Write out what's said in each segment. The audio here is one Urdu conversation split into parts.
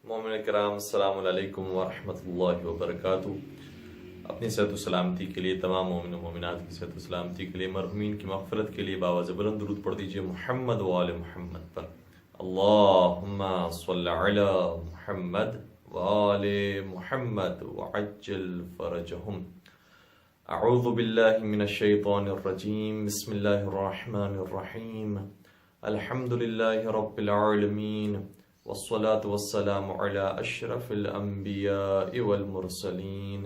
مومن کرام السلام علیکم ورحمۃ اللہ وبرکاتہ۔ اپنی صحت و سلامتی کے لیے، تمام مومن و مومنات کی صحت و سلامتی کے لیے، مرحومین کی مغفرت کے لیے باواز بلند درود پڑھ دیجیے محمد و آل محمد پر۔ اللہم صلی علی محمد و آل محمد وعجل فرجہم۔ اعوذ باللہ من الشیطان الرجیم، بسم اللہ الرحمن الرحیم، الحمد للہ رب العالمین، والصلاة والسلام على اشرف الانبیاء والمرسلین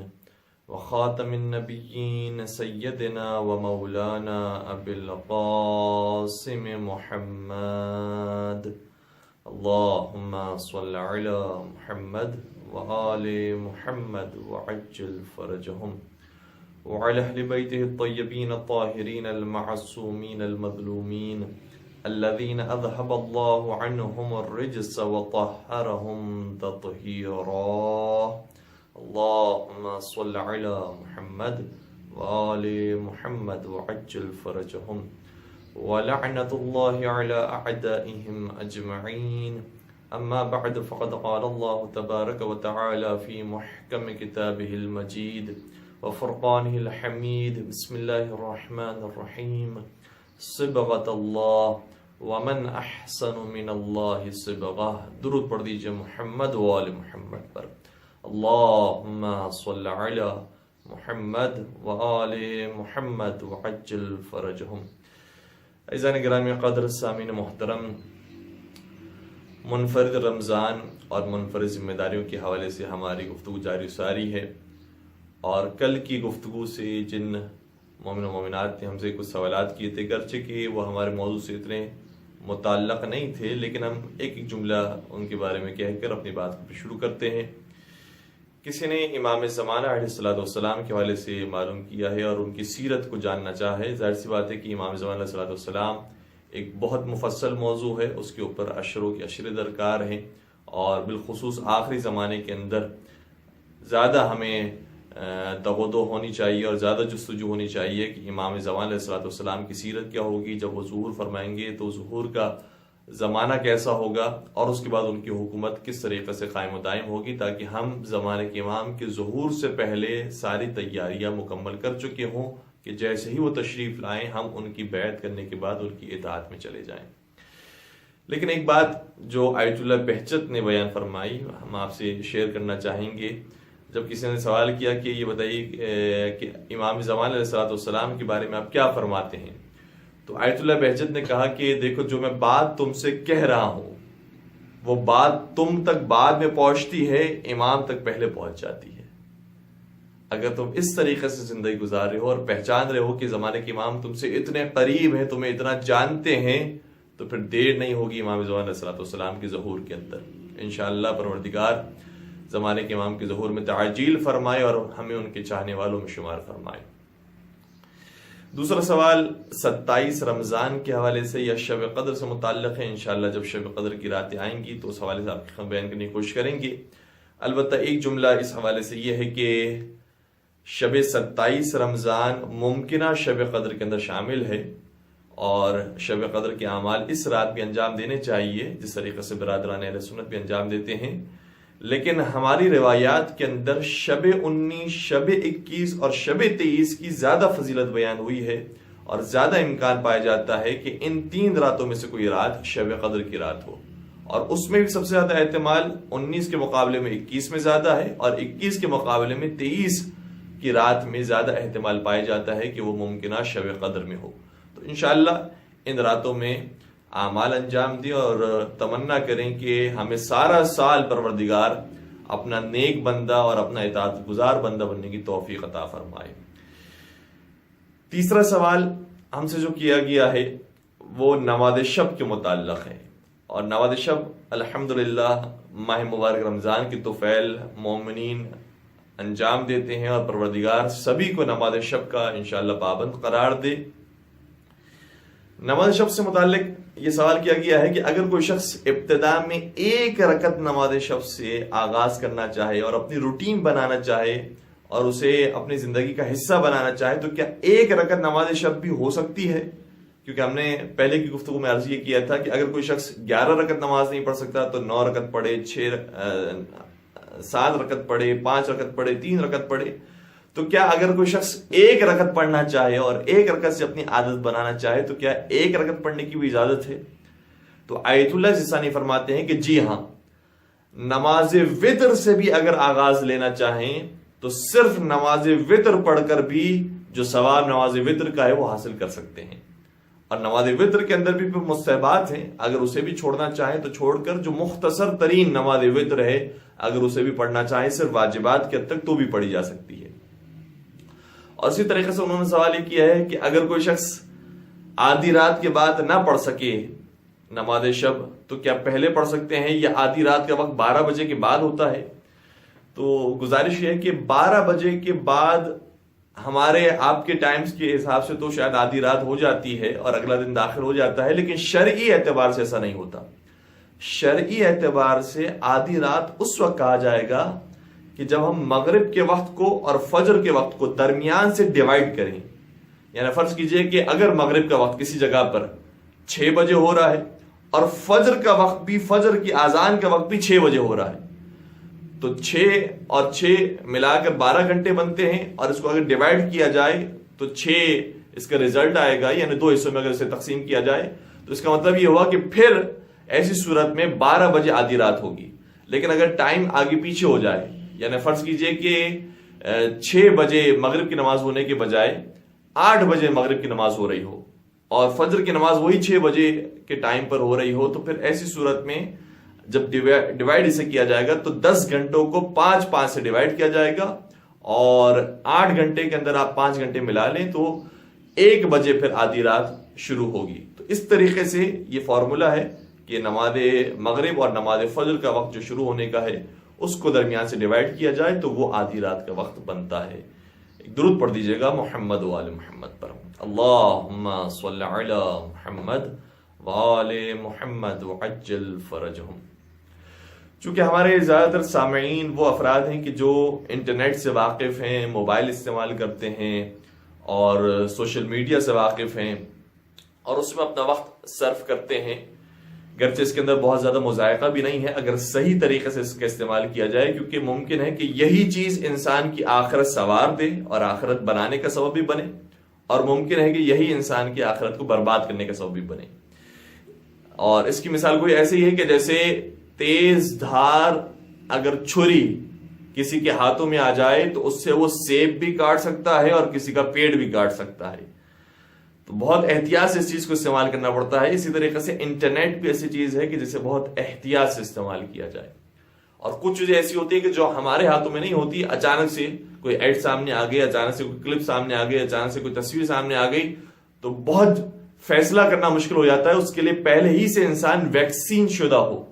وخاتم النبیین سیدنا ومولانا ابی القاسم محمد۔ اللہم صل علی محمد وآل محمد وعجل فرجہم وعلى اہل بیتہ الطیبین الطاہرین المعصومین المظلومین الذين أذهب الله عنهم الرجس وطهرهم تطهيرا۔ اللهم صل على محمد وآل محمد وعجل فرجهم ولعنة الله على أعدائهم أجمعين۔ أما بعد، فقد قال الله تبارك وتعالى في محكم كتابه المجيد وفرقانه الحميد، بسم الله الرحمن الرحيم، صبغۃ اللہ ومن احسن من اللہ صبغہ۔ درود پڑھ دیجئے محمد و آل محمد پر۔ اللہم صل علی محمد و آل محمد وعجل فرجہم۔ عزیزان گرامی قدر، سامعین محترم، منفرد رمضان اور منفرد ذمہ داریوں کے حوالے سے ہماری گفتگو جاری ساری ہے، اور کل کی گفتگو سے جن مومن و مومنات نے ہم سے کچھ سوالات کیے تھے، گرچہ کہ وہ ہمارے موضوع سے اتنے متعلق نہیں تھے، لیکن ہم ایک ایک جملہ ان کے بارے میں کہہ کر اپنی بات کو شروع کرتے ہیں۔ کسی نے امام زمانہ علیہ الصلوۃ والسلام کے حوالے سے معلوم کیا ہے اور ان کی سیرت کو جاننا چاہے۔ ظاہر سی بات ہے کہ امام زمانہ علیہ الصلوۃ والسلام ایک بہت مفصل موضوع ہے، اس کے اوپر اشروں کے اشرے درکار ہیں، اور بالخصوص آخری زمانے کے اندر زیادہ ہمیں تغدو ہونی چاہیے اور زیادہ جستجو ہونی چاہیے کہ امام زمان علیہ الصلوۃ والسلام کی سیرت کیا ہوگی، جب وہ ظہور فرمائیں گے تو ظہور کا زمانہ کیسا ہوگا، اور اس کے بعد ان کی حکومت کس طریقے سے قائم و دائم ہوگی، تاکہ ہم زمانے کے امام کے ظہور سے پہلے ساری تیاریاں مکمل کر چکے ہوں کہ جیسے ہی وہ تشریف لائیں ہم ان کی بیعت کرنے کے بعد ان کی اطاعت میں چلے جائیں۔ لیکن ایک بات جو آیت اللہ بہجت نے بیان فرمائی، ہم آپ سے شیئر کرنا چاہیں گے۔ جب کسی نے سوال کیا کہ یہ بتائیے کہ امام زمان علیہ الصلوۃ والسلام کے بارے میں آپ کیا فرماتے ہیں، تو آیت اللہ بہجت نے کہا کہ دیکھو، جو میں بات تم سے کہہ رہا ہوں وہ بات تم تک بعد میں پہنچتی ہے، امام تک پہلے پہنچ جاتی ہے۔ اگر تم اس طریقے سے زندگی گزار رہے ہو اور پہچان رہے ہو کہ زمانے کے امام تم سے اتنے قریب ہیں، تمہیں اتنا جانتے ہیں، تو پھر دیر نہیں ہوگی امام زمان علیہ الصلوۃ والسلام کے ظہور کے اندر۔ انشاءاللہ پروردگار زمانے کے امام کے ظہور میں تعجیل فرمائے اور ہمیں ان کے چاہنے والوں میں شمار فرمائے۔ دوسرا سوال 27 رمضان کے حوالے سے یا شب قدر سے متعلق ہے۔ انشاءاللہ جب شب قدر کی راتیں آئیں گی تو اس حوالے سے آپ کے بیان کرنے کی کوشش کریں گے۔ البتہ ایک جملہ اس حوالے سے یہ ہے کہ شب 27 رمضان ممکنہ شب قدر کے اندر شامل ہے، اور شب قدر کے اعمال اس رات بھی انجام دینے چاہیے جس طریقے سے برادران اہل سنت بھی انجام دیتے ہیں، لیکن ہماری روایات کے اندر شب 19، شب 21 اور شب 23 کی زیادہ فضیلت بیان ہوئی ہے، اور زیادہ امکان پایا جاتا ہے کہ ان 3 راتوں میں سے کوئی رات شب قدر کی رات ہو، اور اس میں بھی سب سے زیادہ احتمال 19 کے مقابلے میں 21 میں زیادہ ہے، اور 21 کے مقابلے میں 23 کی رات میں زیادہ احتمال پایا جاتا ہے کہ وہ ممکنہ شب قدر میں ہو۔ تو انشاءاللہ ان راتوں میں اعمال انجام دیں اور تمنا کریں کہ ہمیں سارا سال پروردگار اپنا نیک بندہ اور اپنا اطاعت گزار بندہ بننے کی توفیق عطا فرمائے۔ تیسرا سوال ہم سے جو کیا گیا ہے وہ نماز شب کے متعلق ہے، اور نماز شب الحمدللہ ماہ مبارک رمضان کی توفیل مومنین انجام دیتے ہیں، اور پروردگار سبھی کو نماز شب کا انشاءاللہ پابند قرار دے۔ نماز شب سے متعلق یہ سوال کیا گیا ہے کہ اگر کوئی شخص ابتدا میں 1 رکعت نماز شب سے آغاز کرنا چاہے اور اپنی روٹین بنانا چاہے اور اسے اپنی زندگی کا حصہ بنانا چاہے، تو کیا 1 رکعت نماز شب بھی ہو سکتی ہے؟ کیونکہ ہم نے پہلے کی گفتگو میں عرض یہ کیا تھا کہ اگر کوئی شخص 11 رکعت نماز نہیں پڑھ سکتا تو 9 رکعت پڑھے، 7 رکعت پڑھے، 5 رکعت پڑھے، 3 رکعت پڑھے. تو کیا اگر کوئی شخص 1 رکعت پڑھنا چاہے اور 1 رکعت سے اپنی عادت بنانا چاہے تو کیا 1 رکعت پڑھنے کی بھی اجازت ہے؟ تو آیت اللہ سستانی فرماتے ہیں کہ جی ہاں، نماز وتر سے بھی اگر آغاز لینا چاہیں تو صرف نماز وتر پڑھ کر بھی جو ثواب نماز وتر کا ہے وہ حاصل کر سکتے ہیں. اور نماز وتر کے اندر بھی مستحبات ہیں، اگر اسے بھی چھوڑنا چاہیں تو چھوڑ کر جو مختصر ترین نماز وتر ہے اگر اسے بھی پڑھنا چاہیں صرف واجبات کے حد تک تو بھی پڑھی جا سکتی ہے. اور اسی طریقے سے انہوں نے سوال یہ کیا ہے کہ اگر کوئی شخص آدھی رات کے بعد نہ پڑھ سکے نماز شب تو کیا پہلے پڑھ سکتے ہیں یا آدھی رات کا وقت 12 بجے کے بعد ہوتا ہے؟ تو گزارش یہ ہے کہ 12 بجے کے بعد ہمارے آپ کے ٹائمز کے حساب سے تو شاید آدھی رات ہو جاتی ہے اور اگلا دن داخل ہو جاتا ہے، لیکن شرعی اعتبار سے ایسا نہیں ہوتا. شرعی اعتبار سے آدھی رات اس وقت کہا جائے گا کہ جب ہم مغرب کے وقت کو اور فجر کے وقت کو درمیان سے ڈیوائیڈ کریں. یعنی فرض کیجئے کہ اگر مغرب کا وقت کسی جگہ پر 6 بجے ہو رہا ہے اور فجر کا وقت بھی، فجر کی اذان کا وقت بھی 6 بجے ہو رہا ہے، تو 6 اور 6 ملا کر 12 گھنٹے بنتے ہیں. اور اس کو اگر ڈیوائیڈ کیا جائے تو 6 اس کا ریزلٹ آئے گا، یعنی 2 حصوں میں اگر اسے تقسیم کیا جائے تو اس کا مطلب یہ ہوا کہ پھر ایسی صورت میں 12 بجے آدھی رات ہوگی. لیکن اگر ٹائم آگے پیچھے ہو جائے، یعنی فرض کیجئے کہ 6 بجے مغرب کی نماز ہونے کے بجائے 8 بجے مغرب کی نماز ہو رہی ہو اور فجر کی نماز وہی 6 بجے کے ٹائم پر ہو رہی ہو، تو پھر ایسی صورت میں جب ڈیوائیڈ اسے کیا جائے گا تو 10 گھنٹوں کو 5 سے ڈیوائیڈ کیا جائے گا اور 8 گھنٹے کے اندر آپ 5 گھنٹے ملا لیں تو 1 بجے پھر آدھی رات شروع ہوگی. تو اس طریقے سے یہ فارمولا ہے کہ نماز مغرب اور نماز فجر کا وقت جو شروع ہونے کا ہے اس کو درمیان سے ڈیوائیڈ کیا جائے تو وہ آدھی رات کا وقت بنتا ہے. ایک درود پڑھ دیجئے گا محمد و آل محمد پر. اللہم صلی علی محمد و آل محمد وعجل فرجہم. چونکہ ہمارے زیادہ تر سامعین وہ افراد ہیں کہ جو انٹرنیٹ سے واقف ہیں، موبائل استعمال کرتے ہیں اور سوشل میڈیا سے واقف ہیں اور اس میں اپنا وقت صرف کرتے ہیں، گرچہ اس کے اندر بہت زیادہ مذائقہ بھی نہیں ہے اگر صحیح طریقے سے اس کا استعمال کیا جائے، کیونکہ ممکن ہے کہ یہی چیز انسان کی آخرت سنوار دے اور آخرت بنانے کا سبب بھی بنے، اور ممکن ہے کہ یہی انسان کی آخرت کو برباد کرنے کا سبب بھی بنے. اور اس کی مثال کوئی ایسی ہی ہے کہ جیسے تیز دھار اگر چھری کسی کے ہاتھوں میں آ جائے تو اس سے وہ سیب بھی کاٹ سکتا ہے اور کسی کا پیٹ بھی کاٹ سکتا ہے. تو بہت احتیاط سے اس چیز کو استعمال کرنا پڑتا ہے. اسی طریقے سے انٹرنیٹ بھی ایسی چیز ہے کہ جسے بہت احتیاط سے استعمال کیا جائے. اور کچھ چیزیں ایسی ہوتی ہیں کہ جو ہمارے ہاتھوں میں نہیں ہوتی، اچانک سے کوئی ایڈ سامنے آ گئی، اچانک سے کوئی کلپ سامنے آ گئی، اچانک سے کوئی تصویر سامنے آ گئی تو بہت فیصلہ کرنا مشکل ہو جاتا ہے. اس کے لیے پہلے ہی سے انسان ویکسین شدہ ہو.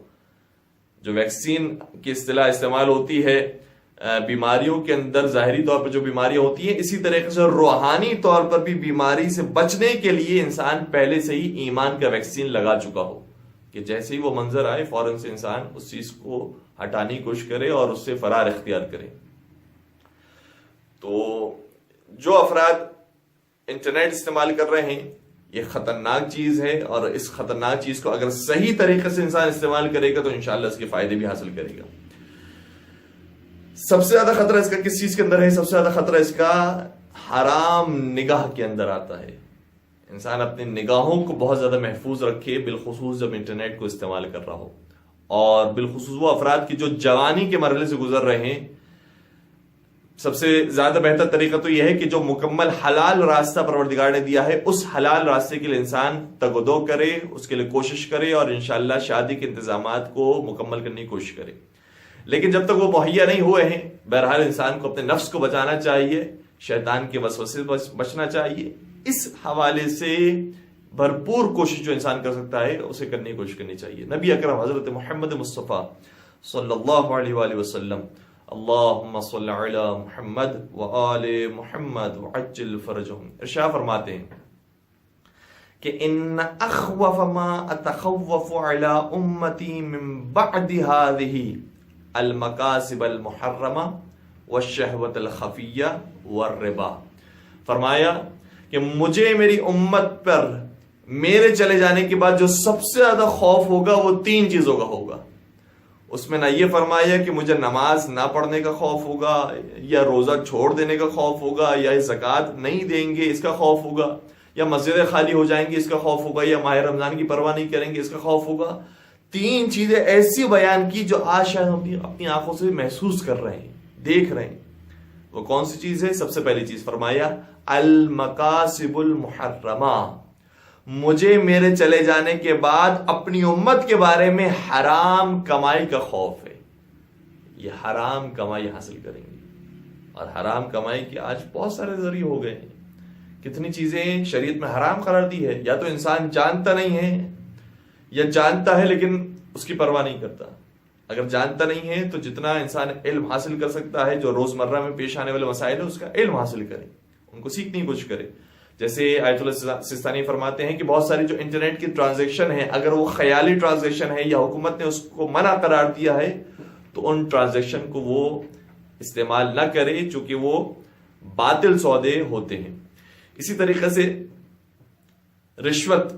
جو ویکسین کی اصطلاح استعمال ہوتی ہے بیماریوں کے اندر ظاہری طور پر جو بیماریاں ہوتی ہیں، اسی طریقے سے روحانی طور پر بھی بیماری سے بچنے کے لیے انسان پہلے سے ہی ایمان کا ویکسین لگا چکا ہو کہ جیسے ہی وہ منظر آئے فوراً سے انسان اس چیز کو ہٹانے کی کوشش کرے اور اس سے فرار اختیار کرے. تو جو افراد انٹرنیٹ استعمال کر رہے ہیں یہ خطرناک چیز ہے، اور اس خطرناک چیز کو اگر صحیح طریقے سے انسان استعمال کرے گا تو انشاءاللہ اس کے فائدے بھی حاصل کرے گا. سب سے زیادہ خطرہ اس کا کس چیز کے اندر ہے؟ سب سے زیادہ خطرہ اس کا حرام نگاہ کے اندر آتا ہے. انسان اپنی نگاہوں کو بہت زیادہ محفوظ رکھے، بالخصوص جب انٹرنیٹ کو استعمال کر رہا ہو، اور بالخصوص وہ افراد کی جو جوانی کے مرحلے سے گزر رہے ہیں. سب سے زیادہ بہتر طریقہ تو یہ ہے کہ جو مکمل حلال راستہ پروردگار نے دیا ہے اس حلال راستے کے لیے انسان تگ و دو کرے، اس کے لیے کوشش کرے اور انشاءاللہ شادی کے انتظامات کو مکمل کرنے کی کوشش کرے. لیکن جب تک وہ مہیا نہیں ہوئے ہیں، بہرحال انسان کو اپنے نفس کو بچانا چاہیے، شیطان کے وسوسے سے بچنا چاہیے. اس حوالے سے بھرپور کوشش جو انسان کر سکتا ہے اسے کرنے کی کوشش کرنی چاہیے. نبی اکرم حضرت محمد مصطفیٰ صلی اللہ علیہ وآلہ وسلم اللہم صلی علی محمد وآل محمد وعجل فرجہم ارشاد فرماتے ہیں کہ ان اخوف ما اتخوف علی امتی من بعد هذه المکاسب المحرمہ والشہوۃ الخفیہ والربا. فرمایا کہ مجھے میری امت پر میرے چلے جانے کے بعد جو سب سے زیادہ خوف ہوگا وہ 3 چیزوں کا ہوگا. اس میں نہ یہ فرمایا کہ مجھے نماز نہ پڑھنے کا خوف ہوگا، یا روزہ چھوڑ دینے کا خوف ہوگا، یا زکوٰۃ نہیں دیں گے اس کا خوف ہوگا، یا مسجدیں خالی ہو جائیں گی اس کا خوف ہوگا، یا ماہ رمضان کی پرواہ نہیں کریں گے اس کا خوف ہوگا. 3 چیزیں ایسی بیان کی جو آج شاید ہم اپنی آنکھوں سے محسوس کر رہے ہیں، دیکھ رہے ہیں. وہ کون سی چیز ہے؟ سب سے پہلی چیز فرمایا المکاسب المحرمہ. مجھے میرے چلے جانے کے بعد اپنی امت کے بارے میں حرام کمائی کا خوف ہے. یہ حرام کمائی حاصل کریں گے، اور حرام کمائی کے آج بہت سارے ذریعے ہو گئے ہیں. کتنی چیزیں شریعت میں حرام قرار دی ہے. یا تو انسان جانتا نہیں ہے، یا جانتا ہے لیکن اس کی پرواہ نہیں کرتا. اگر جانتا نہیں ہے تو جتنا انسان علم حاصل کر سکتا ہے، جو روزمرہ میں پیش آنے والے مسائل ہیں اس کا علم حاصل کرے، ان کو سیکھنے کی کوشش کرے. جیسے آیت اللہ سستانی فرماتے ہیں کہ بہت ساری جو انٹرنیٹ کی ٹرانزیکشن ہے، اگر وہ خیالی ٹرانزیکشن ہے یا حکومت نے اس کو منع قرار دیا ہے تو ان ٹرانزیکشن کو وہ استعمال نہ کرے، چونکہ وہ باطل سودے ہوتے ہیں. اسی طریقے سے رشوت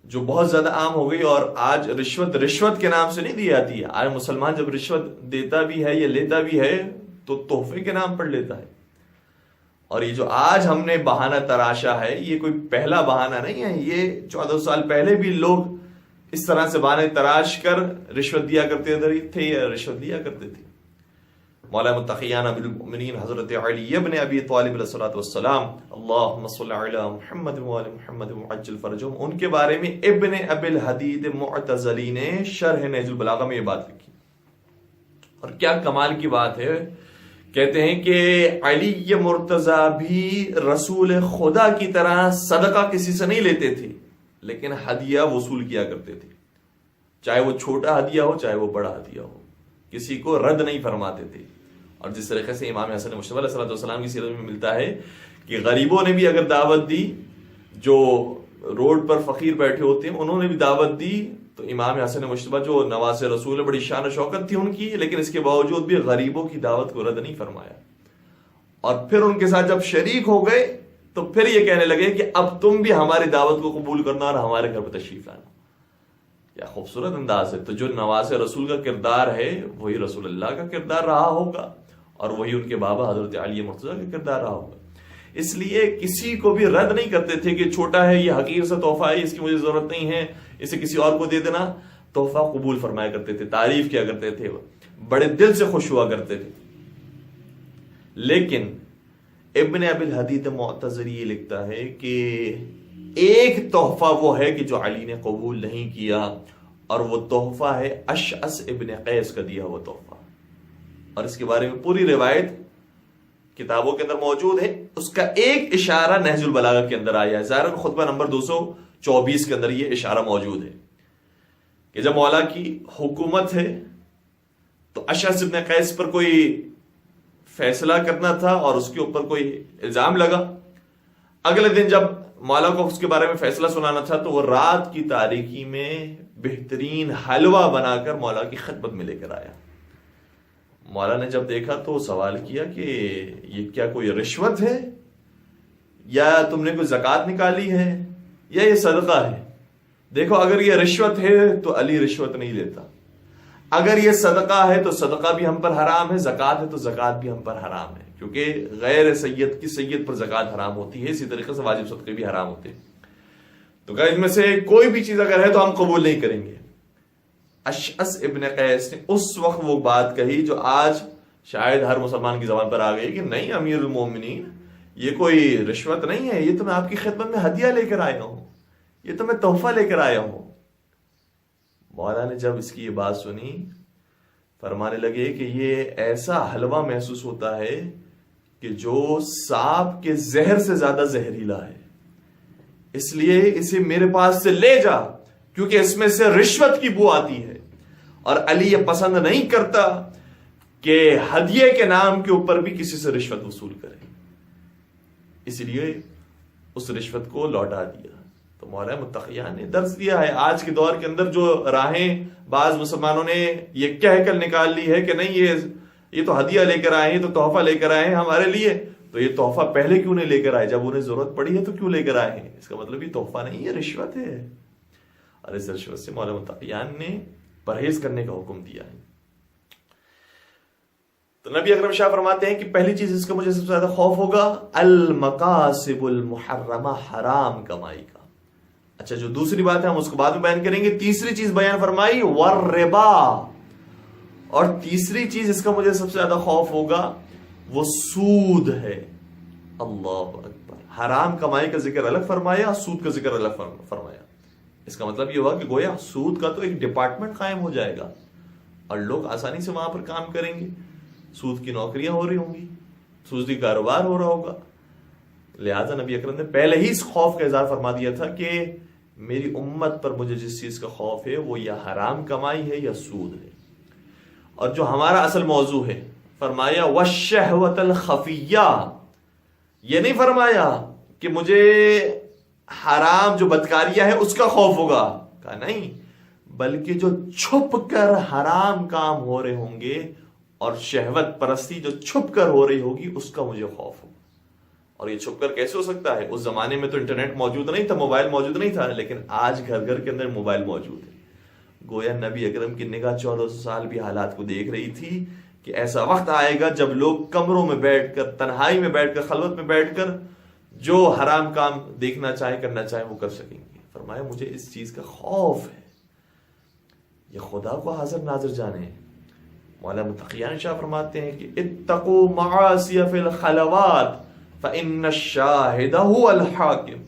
جو بہت زیادہ عام ہو گئی، اور آج رشوت کے نام سے نہیں دی جاتی ہے. آج مسلمان جب رشوت دیتا بھی ہے یا لیتا بھی ہے تو تحفے کے نام پر لیتا ہے. اور یہ جو آج ہم نے بہانہ تراشا ہے، یہ کوئی پہلا بہانہ نہیں ہے. یہ 14 سال پہلے بھی لوگ اس طرح سے بہانے تراش کر رشوت دیا کرتے تھے یا رشوت دیا کرتے تھے. مولا متقیان امیر المؤمنین حضرت علی ابن ابی طالب علیہ الصلوۃ والسلام اللہم صل علی محمد وعلی محمد وعجل فرجہم، ان کے بارے میں ابن ابی الحدید معتزلی نے شرح نہج البلاغہ میں یہ بات لکھی. اور کیا کمال کی بات ہے، کہتے ہیں کہ علی مرتضیٰ بھی رسول خدا کی طرح صدقہ کسی سے نہیں لیتے تھے، لیکن ہدیہ وصول کیا کرتے تھے. چاہے وہ چھوٹا ہدیہ ہو چاہے وہ بڑا ہدیہ ہو، کسی کو رد نہیں فرماتے تھے. اور جس طریقے سے امام حسن مجتبی علیہ السلام کی سیرت میں ملتا ہے کہ غریبوں نے بھی اگر دعوت دی، جو روڈ پر فقیر بیٹھے ہوتے ہیں انہوں نے بھی دعوت دی، تو امام حسن مجتبی جو نواز رسول ہے، بڑی شان و شوکت تھی ان کی، لیکن اس کے باوجود بھی غریبوں کی دعوت کو رد نہیں فرمایا. اور پھر ان کے ساتھ جب شریک ہو گئے تو پھر یہ کہنے لگے کہ اب تم بھی ہماری دعوت کو قبول کرنا اور ہمارے گھر پہ تشریف لانا. کیا خوبصورت انداز ہے. تو جو نواز رسول کا کردار ہے وہی رسول اللہ کا کردار رہا ہوگا، اور وہی ان کے بابا حضرت علی مرتضیٰ کا کردار رہا ہوگا. اس لیے کسی کو بھی رد نہیں کرتے تھے کہ چھوٹا ہے، یہ حقیر سا تحفہ ہے، اس کی مجھے ضرورت نہیں ہے، اسے کسی اور کو دے دینا. تحفہ قبول فرمایا کرتے تھے، تعریف کیا کرتے تھے، بڑے دل سے خوش ہوا کرتے تھے. لیکن ابن ابی الحدید معتزلی یہ لکھتا ہے کہ ایک تحفہ وہ ہے کہ جو علی نے قبول نہیں کیا، اور وہ تحفہ ہے اشعث ابن قیس کا دیا ہوا تحفہ. اور اس کے بارے میں پوری روایت کتابوں کے اندر موجود ہے. اس کا ایک اشارہ نہج البلاغہ کے اندر آیا ہے. ظاہراً خطبہ نمبر 224 کے اندر یہ اشارہ موجود ہے کہ جب مولا کی حکومت ہے تو اشعث ابن قیس پر کوئی فیصلہ کرنا تھا اور اس کے اوپر کوئی الزام لگا. اگلے دن جب مولا کو اس کے بارے میں فیصلہ سنانا تھا تو وہ رات کی تاریکی میں بہترین حلوہ بنا کر مولا کی خدمت میں لے کر آیا. مولا نے جب دیکھا تو سوال کیا کہ یہ کیا کوئی رشوت ہے، یا تم نے کوئی زکوٰۃ نکالی ہے، یا یہ صدقہ ہے؟ دیکھو اگر یہ رشوت ہے تو علی رشوت نہیں لیتا، اگر یہ صدقہ ہے تو صدقہ بھی ہم پر حرام ہے، زکوٰۃ ہے تو زکوٰۃ بھی ہم پر حرام ہے، کیونکہ غیر سید کی سید پر زکوٰۃ حرام ہوتی ہے. اسی طریقے سے واجب صدقے بھی حرام ہوتے ہیں. تو کہ ان میں سے کوئی بھی چیز اگر ہے تو ہم قبول نہیں کریں گے. اشعث ابن قیس نے اس وقت وہ بات کہی جو آج شاید ہر مسلمان کی زبان پر آ گئی کہ نہیں امیر المومنین، یہ کوئی رشوت نہیں ہے، یہ تو میں آپ کی خدمت میں ہدیہ لے کر آیا ہوں، یہ تو میں تحفہ لے کر آیا ہوں. مولا نے جب اس کی یہ بات سنی فرمانے لگے کہ یہ ایسا حلوہ محسوس ہوتا ہے کہ جو سانپ کے زہر سے زیادہ زہریلا ہے، اس لیے اسے میرے پاس سے لے جا، کیونکہ اس میں سے رشوت کی بو آتی ہے. اور علی یہ پسند نہیں کرتا کہ ہدیے کے نام کے اوپر بھی کسی سے رشوت وصول کرے، اس لیے اس رشوت کو لوٹا دیا. تو مولا متقیان نے درس دیا ہے. آج کے دور کے اندر جو راہیں بعض مسلمانوں نے یہ کہہ کر نکال لی ہے کہ نہیں یہ تو ہدیہ لے کر آئے ہیں، تو تحفہ لے کر آئے ہیں ہمارے لیے، تو یہ تحفہ پہلے کیوں نہیں لے کر آئے؟ جب انہیں ضرورت پڑی ہے تو کیوں لے کر آئے ہیں؟ اس کا مطلب یہ تحفہ نہیں، یہ رشوت ہے، اور اس رشوت سے مولا متقیان نے پرہیز کرنے کا حکم دیا ہے۔ تو نبی اکرم شاہ فرماتے ہیں کہ پہلی چیز اس کا مجھے سب سے زیادہ خوف ہوگا المقاسب المحرمہ، حرام کمائی کا۔ اچھا، جو دوسری بات ہے ہم اس کو بعد میں بیان کریں گے۔ تیسری چیز بیان فرمائی والربا، اور تیسری چیز اس کا مجھے سب سے زیادہ خوف ہوگا وہ سود ہے۔ اللہ اکبر، حرام کمائی کا ذکر الگ فرمایا، سود کا ذکر الگ فرمایا۔ اس کا مطلب یہ ہوا کہ گویا سود کا تو ایک ڈپارٹمنٹ قائم ہو جائے گا اور لوگ آسانی سے وہاں پر کام کریں گے، سود کی نوکریاں ہو رہی ہوں گی، سودی کاروبار ہو رہا ہوگا۔ لہٰذا نبی اکرم نے پہلے ہی اس خوف کا اظہار فرما دیا تھا کہ میری امت پر مجھے جس چیز کا خوف ہے وہ یا حرام کمائی ہے یا سود ہے۔ اور جو ہمارا اصل موضوع ہے، فرمایا والشہوۃ الخفیہ، یہ نہیں فرمایا کہ مجھے حرام جو بدکاریاں ہے اس کا خوف ہوگا، کہا نہیں، بلکہ جو چھپ کر حرام کام ہو رہے ہوں گے اور شہوت پرستی جو چھپ کر ہو رہی ہوگی اس کا مجھے خوف ہوگا۔ اور یہ چھپ کر کیسے ہو سکتا ہے؟ اس زمانے میں تو انٹرنیٹ موجود نہیں تھا، موبائل موجود نہیں تھا، لیکن آج گھر گھر کے اندر موبائل موجود ہے۔ گویا نبی اکرم کی نگاہ 1400 سال بھی حالات کو دیکھ رہی تھی کہ ایسا وقت آئے گا جب لوگ کمروں میں بیٹھ کر، تنہائی میں بیٹھ کر، خلوت میں بیٹھ کر جو حرام کام دیکھنا چاہیں، کرنا چاہیں وہ کر سکیں گے۔ فرمایا مجھے اس چیز کا خوف ہے۔ یہ خدا کو حاضر ناظر جانے۔ مولا متقیان شاہ فرماتے ہیں کہ اتقوا معاصی فی الخلوات فإن الشاہد هو الحاکم۔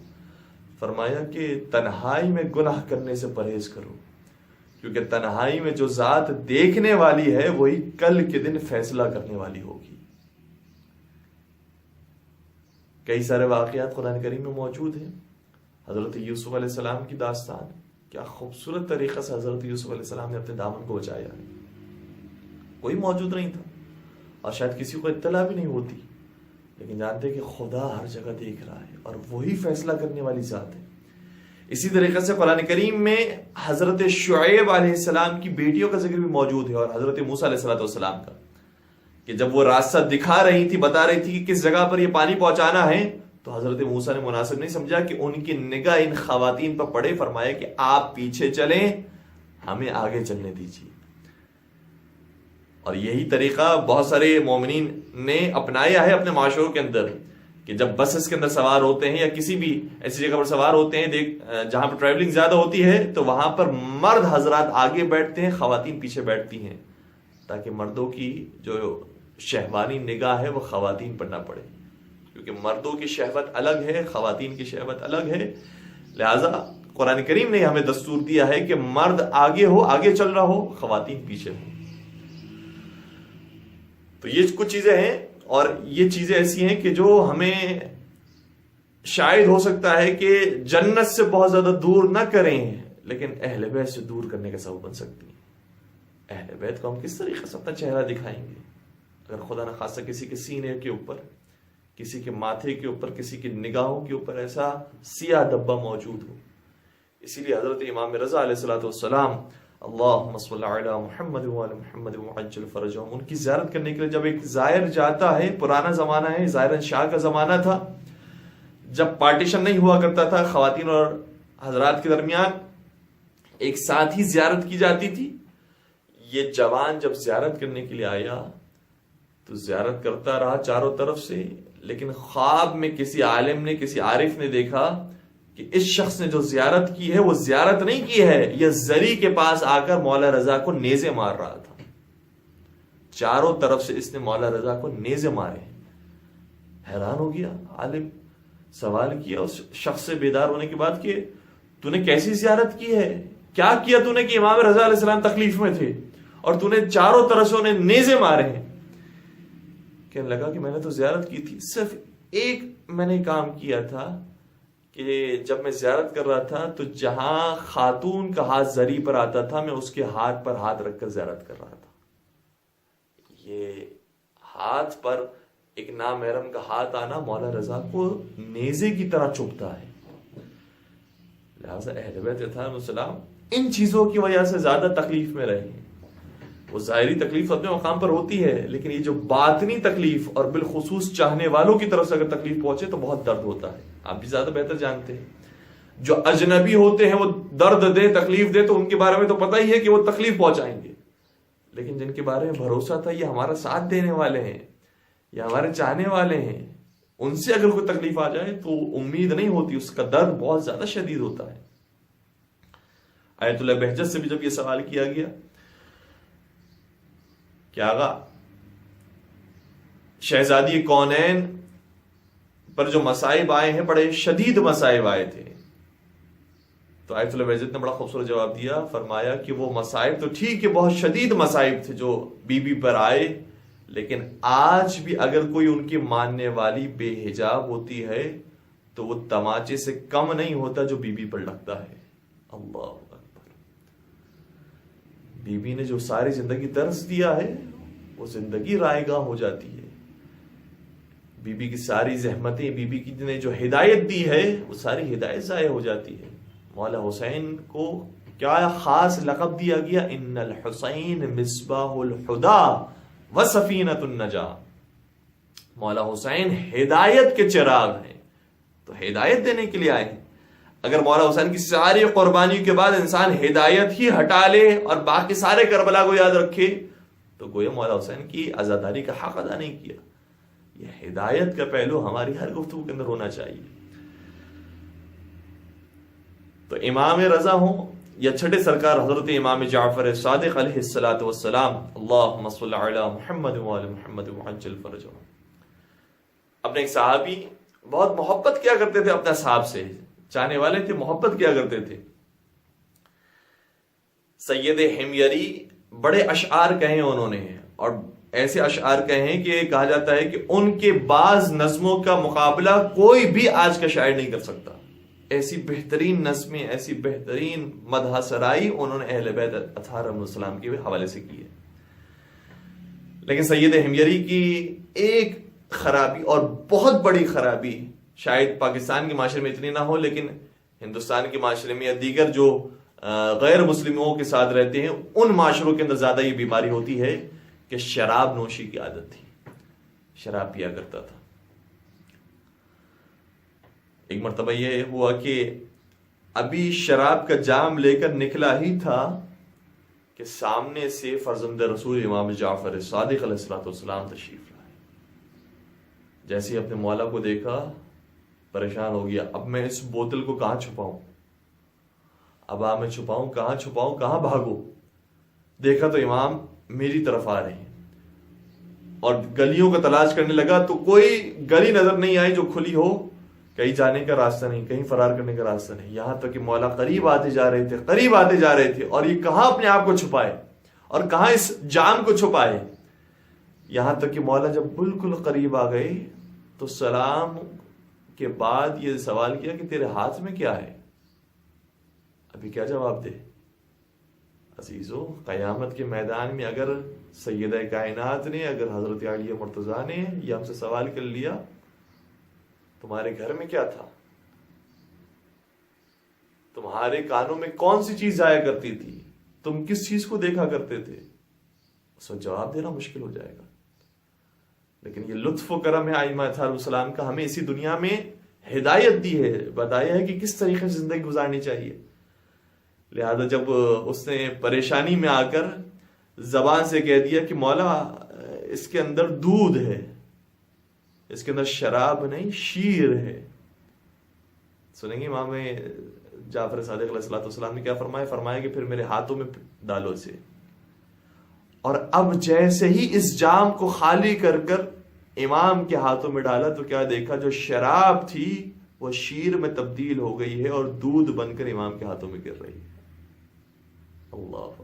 فرمایا کہ تنہائی میں گناہ کرنے سے پرہیز کرو، کیونکہ تنہائی میں جو ذات دیکھنے والی ہے وہی کل کے دن فیصلہ کرنے والی ہوگی۔ کئی سارے واقعات قرآن کریم میں موجود ہیں۔ حضرت یوسف علیہ السلام کی داستان، کیا خوبصورت طریقے سے حضرت یوسف علیہ السلام نے اپنے دامن کو بچایا، کوئی موجود نہیں تھا اور شاید کسی کو اطلاع بھی نہیں ہوتی، لیکن جانتے کہ خدا ہر جگہ دیکھ رہا ہے اور وہی فیصلہ کرنے والی ذات ہے۔ اسی طریقے سے قرآن کریم میں حضرت شعیب علیہ السلام کی بیٹیوں کا ذکر بھی موجود ہے، اور حضرت موسیٰ علیہ السلام کا، کہ جب وہ راستہ دکھا رہی تھی، بتا رہی تھی کہ کس جگہ پر یہ پانی پہنچانا ہے، تو حضرت موسیٰ نے مناسب نہیں سمجھا کہ ان کی نگاہ ان خواتین پر پڑے، فرمایا کہ آپ پیچھے چلیں، ہمیں آگے چلنے دیجیے۔ اور یہی طریقہ بہت سارے مومنین نے اپنایا ہے اپنے معاشروں کے اندر، کہ جب بسز کے اندر سوار ہوتے ہیں یا کسی بھی ایسی جگہ پر سوار ہوتے ہیں جہاں پر ٹریولنگ زیادہ ہوتی ہے، تو وہاں پر مرد حضرات آگے بیٹھتے ہیں، خواتین پیچھے بیٹھتی ہیں، تاکہ مردوں کی جو شہوانی نگاہ ہے وہ خواتین پر نہ پڑے، کیونکہ مردوں کی شہوت الگ ہے، خواتین کی شہوت الگ ہے۔ لہٰذا قرآن کریم نے ہمیں دستور دیا ہے کہ مرد آگے ہو، آگے چل رہا ہو، خواتین پیچھے ہو۔ تو یہ کچھ چیزیں ہیں، اور یہ چیزیں ایسی ہیں کہ جو ہمیں شاید ہو سکتا ہے کہ جنت سے بہت زیادہ دور نہ کریں، لیکن اہل بیت سے دور کرنے کا سبب بن سکتی ہیں۔ اہل بیت کو ہم کس طریقے سے اپنا چہرہ دکھائیں گے اگر خدا نخواستہ کسی کے سینے کے اوپر، کسی کے ماتھے کے اوپر، کسی کی نگاہوں کے اوپر ایسا سیاہ دبا موجود ہو؟ اسی لیے حضرت امام رضا علیہ السلام، اللہم صلی علی محمد وعلی محمد وعجل فرجہم، ان کی زیارت کرنے کے لیے جب ایک زائر جاتا ہے، پرانا زمانہ ہے، زائرن شاہ کا زمانہ تھا، جب پارٹیشن نہیں ہوا کرتا تھا خواتین اور حضرات کے درمیان، ایک ساتھ ہی زیارت کی جاتی تھی۔ یہ جوان جب زیارت کرنے کے لیے آیا تو زیارت کرتا رہا چاروں طرف سے، لیکن خواب میں کسی عالم نے، کسی عارف نے دیکھا کہ اس شخص نے جو زیارت کی ہے وہ زیارت نہیں کی ہے، یہ زری کے پاس آ کر مولا رضا کو نیزے مار رہا تھا۔ چاروں طرف سے اس نے مولا رضا کو نیزے مارے۔ حیران ہو گیا عالم، سوال کیا اس شخص سے بیدار ہونے کے بعد کہ تو نے کیسی زیارت کی ہے، کیا کیا تو نے کہ امام رضا علیہ السلام تکلیف میں تھے اور تو نے چاروں طرف سے انہیں نیزے مارے ہیں؟ کہنے لگا کہ میں نے تو زیارت کی تھی، صرف ایک میں نے کام کیا تھا کہ جب میں زیارت کر رہا تھا تو جہاں خاتون کا ہاتھ زری پر آتا تھا میں اس کے ہاتھ پر ہاتھ رکھ کر زیارت کر رہا تھا۔ یہ ہاتھ پر ایک نامحرم کا ہاتھ آنا مولا رضا کو نیزے کی طرح چبھتا ہے۔ لہٰذا اہل بیت علیہ السلام ان چیزوں کی وجہ سے زیادہ تکلیف میں رہے ہیں۔ وہ ظاہری تکلیف اپنے مقام پر ہوتی ہے، لیکن یہ جو باطنی تکلیف اور بالخصوص چاہنے والوں کی طرف سے اگر تکلیف پہنچے تو بہت درد ہوتا ہے. آپ بھی زیادہ بہتر جانتے ہیں. جو اجنبی ہوتے ہیں وہ درد دے تکلیف دے تو ان کے بارے میں تو پتہ ہی ہے کہ وہ تکلیف پہنچائیں گے، لیکن جن کے بارے میں بھروسہ تھا یہ ہمارا ساتھ دینے والے ہیں، یہ ہمارے چاہنے والے ہیں، ان سے اگر کوئی تکلیف آ جائے تو امید نہیں ہوتی، اس کا درد بہت زیادہ شدید ہوتا ہے. آیت اللہ بہجت سے بھی جب یہ سوال کیا گیا کہ آغا شہزادی کونین پر جو مصائب آئے ہیں بڑے شدید مصائب آئے تھے، تو آیت اللہ بہجت نے بڑا خوبصورت جواب دیا. فرمایا کہ وہ مصائب تو ٹھیک ہے بہت شدید مصائب تھے جو بی بی پر آئے، لیکن آج بھی اگر کوئی ان کی ماننے والی بے حجاب ہوتی ہے تو وہ تماچے سے کم نہیں ہوتا جو بی بی پر لگتا ہے. اللہ اکبر. بی بی نے جو ساری زندگی درس دیا ہے وہ زندگی رائے گاہ ہو جاتی ہے. بی بی کی ساری زحمتیں، بی بی کی نے جو ہدایت دی ہے وہ ساری ہدایت ضائع ہو جاتی ہے. مولا حسین کو کیا خاص لقب دیا گیا؟ ان الحسین مصباح الہدی وسفینۃ النجاۃ. مولا حسین ہدایت کے چراغ ہیں، تو ہدایت دینے کے لیے آئے ہیں. اگر مولا حسین کی ساری قربانیوں کے بعد انسان ہدایت ہی ہٹا لے اور باقی سارے کربلا کو یاد رکھے تو گویا مولا حسین کی عزاداری کا حق ادا نہیں کیا. یہ ہدایت کا پہلو ہماری ہر گفتگو کے اندر ہونا چاہیے. تو امام رضا ہوں یا چھٹے سرکار حضرت امام جعفر صادق علیہ الصلوۃ والسلام، اللہم صل علی محمد وعلی محمد وعجل فرجہم. اپنے ایک صحابی بہت محبت کیا کرتے تھے اپنے اصحاب سے، چاہنے والے تھے، محبت کیا کرتے تھے. سید حمیری بڑے اشعار کہیں انہوں نے، اور ایسے اشعار کہیں کہ کہا جاتا ہے کہ ان کے بعض نظموں کا مقابلہ کوئی بھی آج کا شاعر نہیں کر سکتا. ایسی بہترین نظمیں، ایسی بہترین مدح سرائی انہوں نے اہل بیت اطہار علیہ السلام کے حوالے سے کی ہے. لیکن سید حمیری کی ایک خرابی، اور بہت بڑی خرابی، شاید پاکستان کے معاشرے میں اتنی نہ ہو لیکن ہندوستان کے معاشرے میں یا دیگر جو غیر مسلموں کے ساتھ رہتے ہیں ان معاشروں کے اندر زیادہ یہ بیماری ہوتی ہے کہ شراب نوشی کی عادت تھی، شراب پیا کرتا تھا. ایک مرتبہ یہ ہوا کہ ابھی شراب کا جام لے کر نکلا ہی تھا کہ سامنے سے فرزند رسول امام جعفر صادق علیہ السلام تشریف لائے. جیسے اپنے مولا کو دیکھا پریشان ہو گیا، اب میں اس بوتل کو کہاں چھپاؤں، اب میں چھپاؤں کہاں، چھپاؤں کہاں، بھاگو. دیکھا تو امام میری طرف آ رہے ہیں اور گلیوں کا تلاش کرنے لگا تو کوئی گلی نظر نہیں آئی جو کھلی ہو، کہیں جانے کا راستہ نہیں، کہیں فرار کرنے کا راستہ نہیں. یہاں تک کہ مولا قریب آتے جا رہے تھے، قریب آتے جا رہے تھے، اور یہ کہاں اپنے آپ کو چھپائے اور کہاں اس جام کو چھپائے. یہاں تک کہ مولا جب بالکل قریب آ گئے تو سلام کے بعد یہ سوال کیا کہ تیرے ہاتھ میں کیا ہے. ابھی کیا جواب دے؟ عزیزو، قیامت کے میدان میں اگر سیدہ کائنات نے، اگر حضرت علی مرتضیٰ نے یہ ہم سے سوال کر لیا تمہارے گھر میں کیا تھا، تمہارے کانوں میں کون سی چیز آیا کرتی تھی، تم کس چیز کو دیکھا کرتے تھے، اس کو جواب دینا مشکل ہو جائے گا. لیکن یہ لطف و کرم ہے ائمہ اطہار السلام کا، ہمیں اسی دنیا میں ہدایت دی ہے، بتایا ہے کہ کس طریقے سے زندگی گزارنی چاہیے. لہذا جب اس نے پریشانی میں آ کر زبان سے کہہ دیا کہ مولا اس کے اندر دودھ ہے، اس کے اندر شراب نہیں شیر ہے. سنیں گے امام جعفر صادق علیہ السلام نے کیا فرمایا؟ فرمایا کہ پھر میرے ہاتھوں میں ڈالو اسے. اور اب جیسے ہی اس جام کو خالی کر کر امام کے ہاتھوں میں ڈالا تو کیا دیکھا؟ جو شراب تھی وہ شیر میں تبدیل ہو گئی ہے اور دودھ بن کر امام کے ہاتھوں میں گر رہی ہے. اللہ.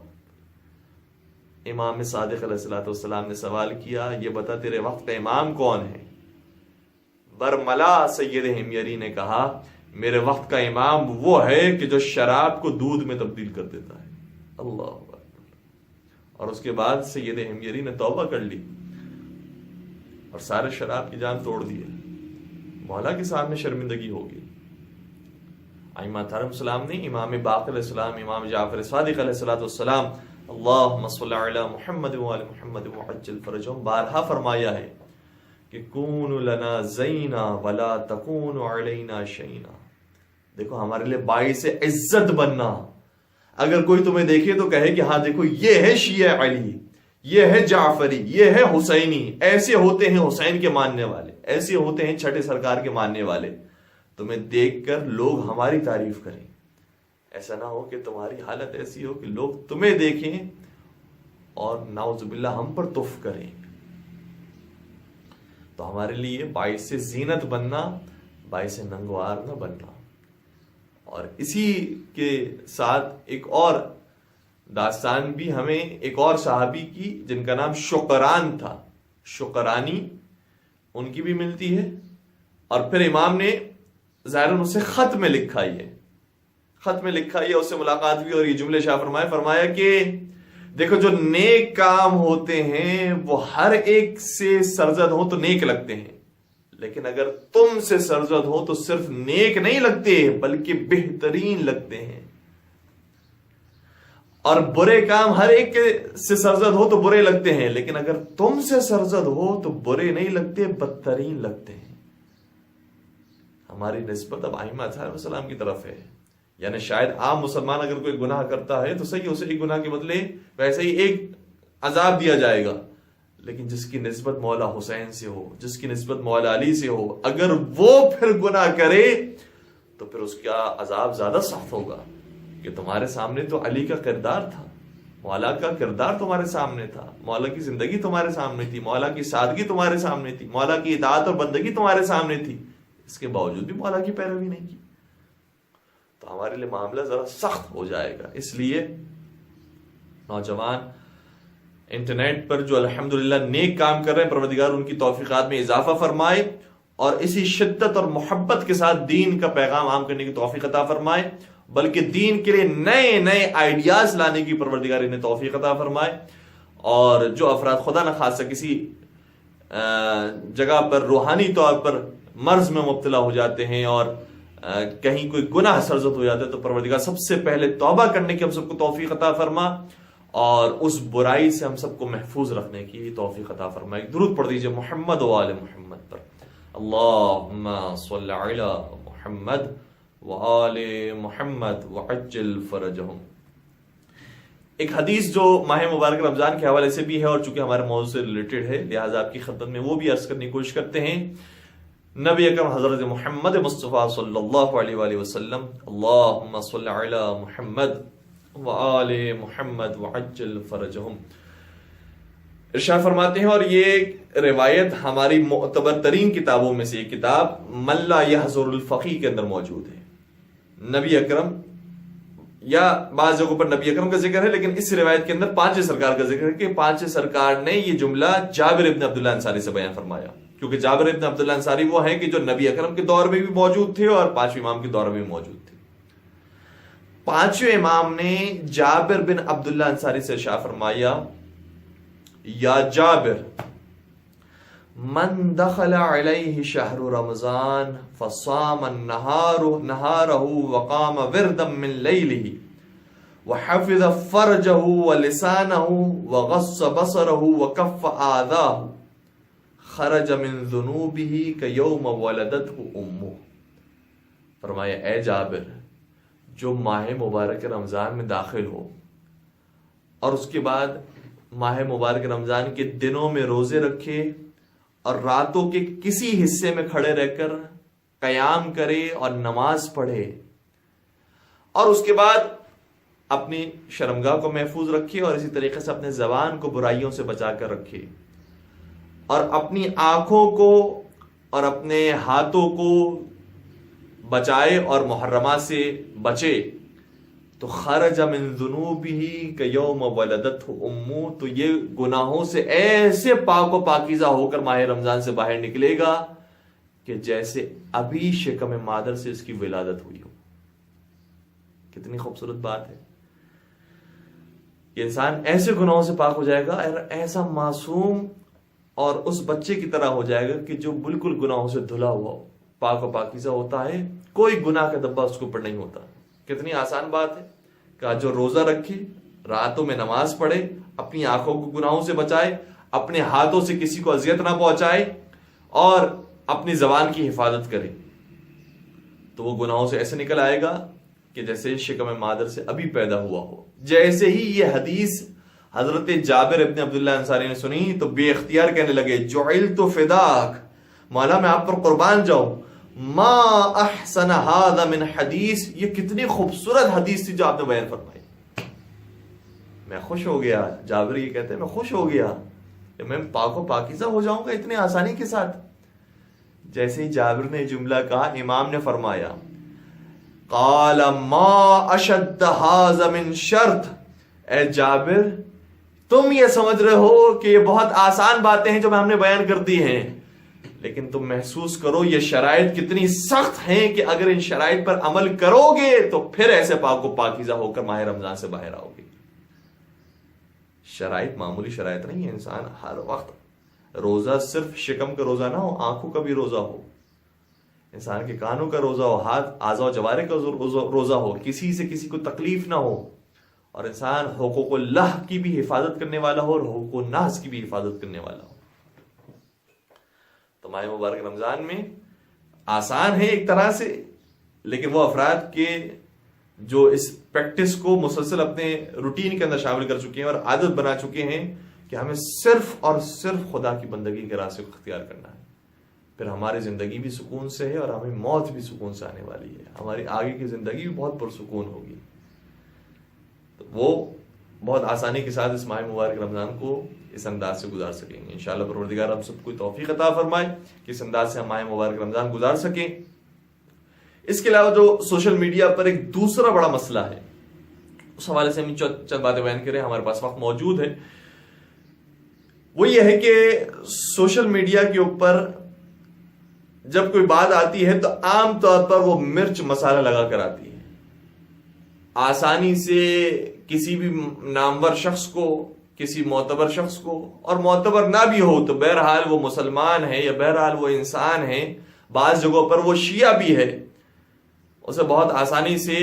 امام صادق علیہ السلام نے سوال کیا، یہ بتا تیرے وقت کا امام کون ہے؟ برملا سید حمیری نے کہا میرے وقت کا امام وہ ہے کہ جو شراب کو دودھ میں تبدیل کر دیتا ہے. اللہ اکبر. اور اس کے بعد سید حمیری نے توبہ کر لی اور سارے شراب کی جان توڑ دی. مولا کے سامنے شرمندگی ہوگی. ائمہ اطہار السلام نے امام باقر علیہ السلام، امام جعفر صادق علیہ السلام اللہم صلی علی محمد وآل محمد وعجل فرجہم بارہا فرمایا ہے کہ کون لنا زینا ولا تکون علینا شینا. دیکھو ہمارے لیے باعث عزت بننا. اگر کوئی تمہیں دیکھے تو کہے کہ ہاں دیکھو یہ ہے شیعہ علی، یہ ہے جعفری، یہ ہے حسینی، ایسے ہوتے ہیں حسین کے ماننے والے، ایسے ہوتے ہیں چھٹے سرکار کے ماننے والے. تمہیں دیکھ کر لوگ ہماری تعریف کریں. ایسا نہ ہو کہ تمہاری حالت ایسی ہو کہ لوگ تمہیں دیکھیں اور نعوذ باللہ ہم پر تف کریں. تو ہمارے لیے باعث زینت بننا، باعث ننگوار نہ بننا. اور اسی کے ساتھ ایک اور داستان بھی ہمیں ایک اور صحابی کی جن کا نام شقران تھا، شقرانی، ان کی بھی ملتی ہے. اور پھر امام نے ظاہراً اسے خط میں لکھا ہی ہے، خط میں لکھا ہی ہے، اس سے ملاقات بھی. اور یہ جملے شاہ فرمایا کہ دیکھو جو نیک کام ہوتے ہیں وہ ہر ایک سے سرزد ہوں تو نیک لگتے ہیں، لیکن اگر تم سے سرزد ہو تو صرف نیک نہیں لگتے بلکہ بہترین لگتے ہیں. اور برے کام ہر ایک سے سرزد ہو تو برے لگتے ہیں، لیکن اگر تم سے سرزد ہو تو برے نہیں لگتے، بدترین لگتے ہیں. ہماری نسبت اب ائمہ علیہ السلام کی طرف ہے. یعنی شاید عام مسلمان اگر کوئی گناہ کرتا ہے تو صحیح، اسے ایک گناہ کے بدلے ویسے ہی ایک عذاب دیا جائے گا، لیکن جس کی نسبت مولا حسین سے ہو، جس کی نسبت مولا علی سے ہو، اگر وہ پھر گناہ کرے تو پھر اس کا عذاب زیادہ سخت ہوگا. کہ تمہارے سامنے تو علی کا کردار تھا، مولا کا کردار تمہارے سامنے تھا، مولا کی زندگی تمہارے سامنے تھی، مولا کی سادگی تمہارے سامنے تھی، مولا کی اطاعت اور بندگی تمہارے سامنے تھی، اس کے باوجود بھی مولا کی پیروی نہیں کی، تو ہمارے لیے معاملہ ذرا سخت ہو جائے گا. اس لیے نوجوان انٹرنیٹ پر جو الحمدللہ نیک کام کر رہے ہیں، پروردگار ان کی توفیقات میں اضافہ فرمائے اور اسی شدت اور محبت کے ساتھ دین کا پیغام عام کرنے کی توفیق عطا فرمائے، بلکہ دین کے لیے نئے نئے آئیڈیاز لانے کی پروردگار انہیں توفیق عطا فرمائے. اور جو افراد خدا نہ خاصہ کسی جگہ پر روحانی طور پر مرض میں مبتلا ہو جاتے ہیں اور کہیں کوئی گناہ سرزد ہو جاتا ہے، تو پروردگار سب سے پہلے توبہ کرنے کی ہم سب کو توفیق عطا فرما اور اس برائی سے ہم سب کو محفوظ رکھنے کی توفیق عطا فرمائے. درود پڑھ دیجئے محمد و آل محمد پر. اللہم صلی علی محمد و آل محمد وعجل فرجہم. ایک حدیث جو ماہ مبارک رمضان کے حوالے سے بھی ہے اور چونکہ ہمارے موضوع سے ریلیٹڈ ہے لہٰذا آپ کی خدمت میں وہ بھی عرض کرنے کی کوشش کرتے ہیں. نبی اکرم حضرت محمد مصطفیٰ صلی اللہ علیہ وآلہ وسلم اللہم صلی علی محمد وآل محمد وعجل فرجہم ارشاد فرماتے ہیں، اور یہ روایت ہماری معتبر ترین کتابوں میں سے ایک کتاب من لا یحضر الفقی کے اندر موجود ہے. نبی اکرم، یا بعض جگہوں پر نبی اکرم کا ذکر ہے، لیکن اس روایت کے اندر پانچ سرکار کا ذکر ہے کہ پانچ سرکار نے یہ جملہ جابر ابن عبداللہ انصاری سے بیان فرمایا، کیونکہ جابر ابن عبداللہ انصاری وہ ہیں کہ جو نبی اکرم کے دور میں بھی موجود تھے اور پانچویں امام کے دور میں بھی موجود تھے. پانچویں امام نے جابر بن عبداللہ انصاری سے ارشاد فرمایا، یا جابر من دخل علیہ شہر رمضان فصام نہارہ وقام وردا من لیلہ وحفظ فرجہ ولسانہ وغص بصرہ وکف آذاہ خرج من ذنوبہ کیوم ولدتہ امہ. فرمایا اے جابر، جو ماہ مبارک رمضان میں داخل ہو اور اس کے بعد ماہ مبارک رمضان کے دنوں میں روزے رکھے اور راتوں کے کسی حصے میں کھڑے رہ کر قیام کرے اور نماز پڑھے اور اس کے بعد اپنی شرمگاہ کو محفوظ رکھے اور اسی طریقے سے اپنے زبان کو برائیوں سے بچا کر رکھے اور اپنی آنکھوں کو اور اپنے ہاتھوں کو بچائے اور محرمات سے بچے، تو خرج من ذنوبہ کیوم ولدتہ امہ، تو یہ گناہوں سے ایسے پاک و پاکیزہ ہو کر ماہ رمضان سے باہر نکلے گا کہ جیسے ابھی شکم مادر سے اس کی ولادت ہوئی ہو. کتنی خوبصورت بات ہے کہ انسان ایسے گناہوں سے پاک ہو جائے گا اور ایسا معصوم اور اس بچے کی طرح ہو جائے گا کہ جو بالکل گناہوں سے دھلا ہوا پاک و پاکیزہ ہوتا ہے، کوئی گناہ کا دبا اس کے اوپر نہیں ہوتا. کتنی آسان بات ہے کہ جو روزہ رکھے راتوں میں نماز پڑھے، اپنی آنکھوں کو گناہوں سے بچائے، اپنے ہاتھوں سے کسی کو اذیت نہ پہنچائے اور اپنی زبان کی حفاظت کرے، تو وہ گناہوں سے ایسے نکل آئے گا کہ جیسے شکم مادر سے ابھی پیدا ہوا ہو۔ جیسے ہی یہ حدیث حضرت جابر ابن عبداللہ انصاری نے سنی تو بے اختیار کہنے لگے جعلت فداک، مولا میں آپ پر قربان جاؤں، ما احسن هذا من حدیث، یہ کتنی خوبصورت حدیث تھی جو آپ نے بیان فرمائی۔ میں خوش ہو گیا، جابر یہ کہتے ہیں میں خوش ہو گیا کہ میں پاک و پاکیزہ ہو جاؤں گا اتنی آسانی کے ساتھ۔ جیسے ہی جابر نے جملہ کہا، امام نے فرمایا قال ما اشد هذا من شرط، اے جابر تم یہ سمجھ رہے ہو کہ یہ بہت آسان باتیں ہیں جو ہم نے بیان کر دی ہیں، لیکن تم محسوس کرو یہ شرائط کتنی سخت ہیں کہ اگر ان شرائط پر عمل کرو گے تو پھر ایسے پاک و پاکیزہ ہو کر ماہ رمضان سے باہر آؤ گے۔ شرائط معمولی شرائط نہیں ہے، انسان ہر وقت روزہ صرف شکم کا روزہ نہ ہو، آنکھوں کا بھی روزہ ہو، انسان کے کانوں کا روزہ ہو، ہاتھ اعضاء و جوارح کا روزہ ہو، کسی سے کسی کو تکلیف نہ ہو، اور انسان حقوق اللہ کی بھی حفاظت کرنے والا ہو اور حقوق الناس کی بھی حفاظت کرنے والا ہو۔ تو ماہ مبارک رمضان میں آسان ہے ایک طرح سے، لیکن وہ افراد کے جو اس پریکٹس کو مسلسل اپنے روٹین کے اندر شامل کر چکے ہیں اور عادت بنا چکے ہیں کہ ہمیں صرف اور صرف خدا کی بندگی کے راستے کو اختیار کرنا ہے، پھر ہماری زندگی بھی سکون سے ہے اور ہمیں موت بھی سکون سے آنے والی ہے، ہماری آگے کی زندگی بھی بہت پرسکون ہوگی۔ تو وہ بہت آسانی کے ساتھ اس ماہ مبارک رمضان کو اس انداز سے گزار سکیں گے۔ انشاءاللہ پروردگار ہم سب کو توفیق عطا فرمائے کہ اس انداز سے ہم ماہ مبارک رمضان گزار سکیں۔ اس کے علاوہ جو سوشل میڈیا پر ایک دوسرا بڑا مسئلہ ہے، اس حوالے سے ہم چند باتیں بیان کریں، ہمارے پاس وقت موجود ہے۔ وہ یہ ہے کہ سوشل میڈیا کے اوپر جب کوئی بات آتی ہے تو عام طور پر وہ مرچ مسالہ لگا کر آتی ہے، آسانی سے کسی بھی نامور شخص کو، کسی معتبر شخص کو، اور معتبر نہ بھی ہو تو بہرحال وہ مسلمان ہے یا بہرحال وہ انسان ہے، بعض جگہوں پر وہ شیعہ بھی ہے، اسے بہت آسانی سے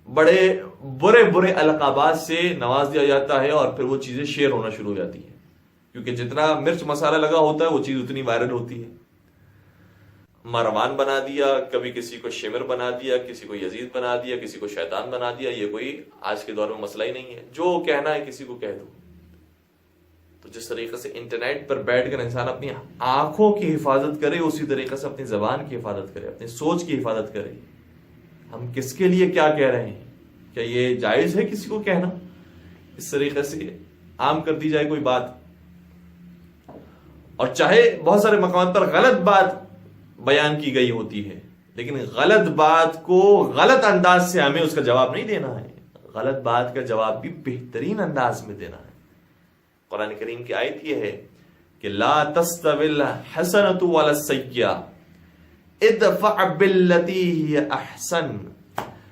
بڑے برے برے القابات سے نواز دیا جاتا ہے اور پھر وہ چیزیں شیئر ہونا شروع ہو جاتی ہیں، کیونکہ جتنا مرچ مسالہ لگا ہوتا ہے وہ چیز اتنی وائرل ہوتی ہے۔ مروان بنا دیا، کبھی کسی کو شمر بنا دیا، کسی کو یزید بنا دیا، کسی کو شیطان بنا دیا، یہ کوئی آج کے دور میں مسئلہ ہی نہیں ہے، جو کہنا ہے کسی کو کہہ دو۔ تو جس طریقے سے انٹرنیٹ پر بیٹھ کر انسان اپنی آنکھوں کی حفاظت کرے، اسی طریقے سے اپنی زبان کی حفاظت کرے، اپنی سوچ کی حفاظت کرے۔ ہم کس کے لیے کیا کہہ رہے ہیں، کیا یہ جائز ہے کسی کو کہنا؟ اس طریقے سے عام کر دی جائے کوئی بات، اور چاہے بہت سارے مقامات پر غلط بات بیان کی گئی ہوتی ہے، لیکن غلط بات کو غلط انداز سے ہمیں اس کا جواب نہیں دینا ہے، غلط بات کا جواب بھی بہترین انداز میں دینا ہے۔ قرآن کریم کی آیت یہ ہے کہ لا تستوی الحسنۃ ولا السیئۃ ادفع باللتی ہی احسن۔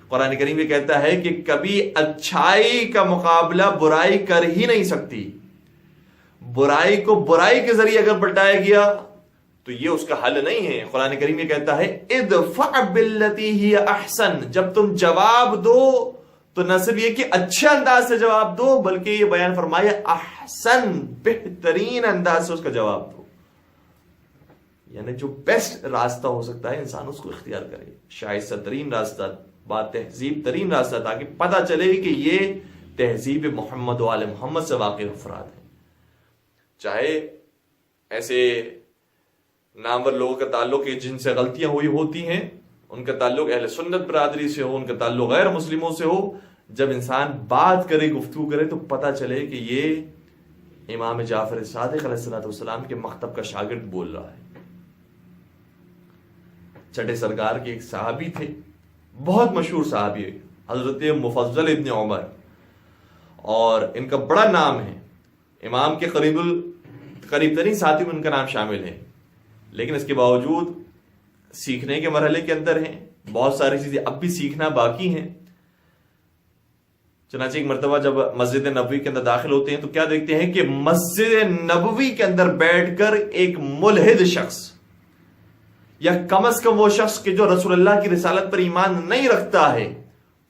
قرآن کریم یہ کہتا ہے کہ کبھی اچھائی کا مقابلہ برائی کر ہی نہیں سکتی، برائی کو برائی کے ذریعے اگر پلٹایا گیا تو یہ اس کا حل نہیں ہے۔ قرآن کریم یہ کہتا ہے ادفع باللتی ہی احسن، جب تم جواب دو تو نہ صرف یہ کہ اچھے انداز سے جواب دو، بلکہ یہ بیان فرمایا احسن، بہترین انداز سے اس کا جواب دو، یعنی جو بیسٹ راستہ ہو سکتا ہے انسان اس کو اختیار کرے، شائستہ ترین راستہ، بات تہذیب ترین راستہ، تاکہ پتہ چلے کہ یہ تہذیب محمد و آل محمد سے واقف افراد ہیں۔ چاہے ایسے نامور لوگوں کا تعلق جن سے غلطیاں ہوئی ہوتی ہیں، ان کا تعلق اہل سنت برادری سے ہو، ان کا تعلق غیر مسلموں سے ہو، جب انسان بات کرے، گفتگو کرے تو پتہ چلے کہ یہ امام جعفر صادق علیہ السلام کے مکتب کا شاگرد بول رہا ہے۔ چھٹے سرکار کے ایک صحابی تھے، بہت مشہور صحابی، حضرت مفضل ابن عمر، اور ان کا بڑا نام ہے، امام کے قریب ترین ساتھی میں ان کا نام شامل ہے، لیکن اس کے باوجود سیکھنے کے مرحلے کے اندر ہیں، بہت ساری چیزیں اب بھی سیکھنا باقی ہیں۔ چنانچہ ایک مرتبہ جب مسجد نبوی کے اندر داخل ہوتے ہیں تو کیا دیکھتے ہیں کہ مسجد نبوی کے اندر بیٹھ کر ایک ملحد شخص، یا کم از کم وہ شخص کہ جو رسول اللہ کی رسالت پر ایمان نہیں رکھتا ہے،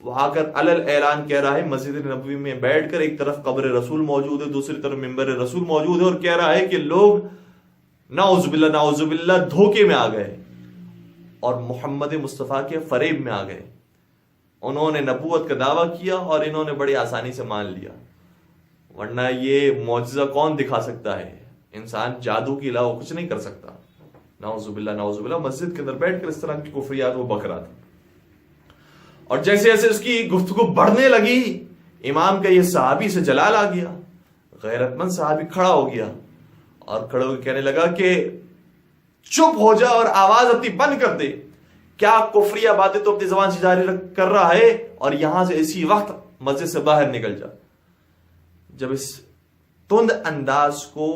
وہ آ کر علل اعلان کہہ رہا ہے مسجد نبوی میں بیٹھ کر، ایک طرف قبر رسول موجود ہے، دوسری طرف منبر رسول موجود ہے، اور کہہ رہا ہے کہ لوگ نعوذ باللہ دھوکے میں آ گئے اور محمد مصطفیٰ کے فریب میں آ گئے. انہوں نے نبوت کا دعویٰ کیا اور انہوں نے بڑی آسانی سے مان لیا، ورنہ یہ معجزہ کون دکھا سکتا ہے؟ انسان جادو کے علاوہ کچھ نہیں کر سکتا. نعوذ باللہ مسجد کے اندر بیٹھ کر اس طرح کی کفریات وہ بک رہا تھا. اور جیسے جیسے اس کی گفتگو بڑھنے لگی، امام کا یہ صحابی سے جلال آ گیا، غیرت مند صحابی کھڑا ہو گیا اور کھڑے ہو کے کہنے لگا کہ چپ ہو جا اور آواز اپنی بند کر دے. کیا کفریہ باتیں تو اپنی زبان سے جاری کر رہا ہے، اور یہاں سے اسی وقت مسجد سے باہر نکل جا. جب اس تند انداز کو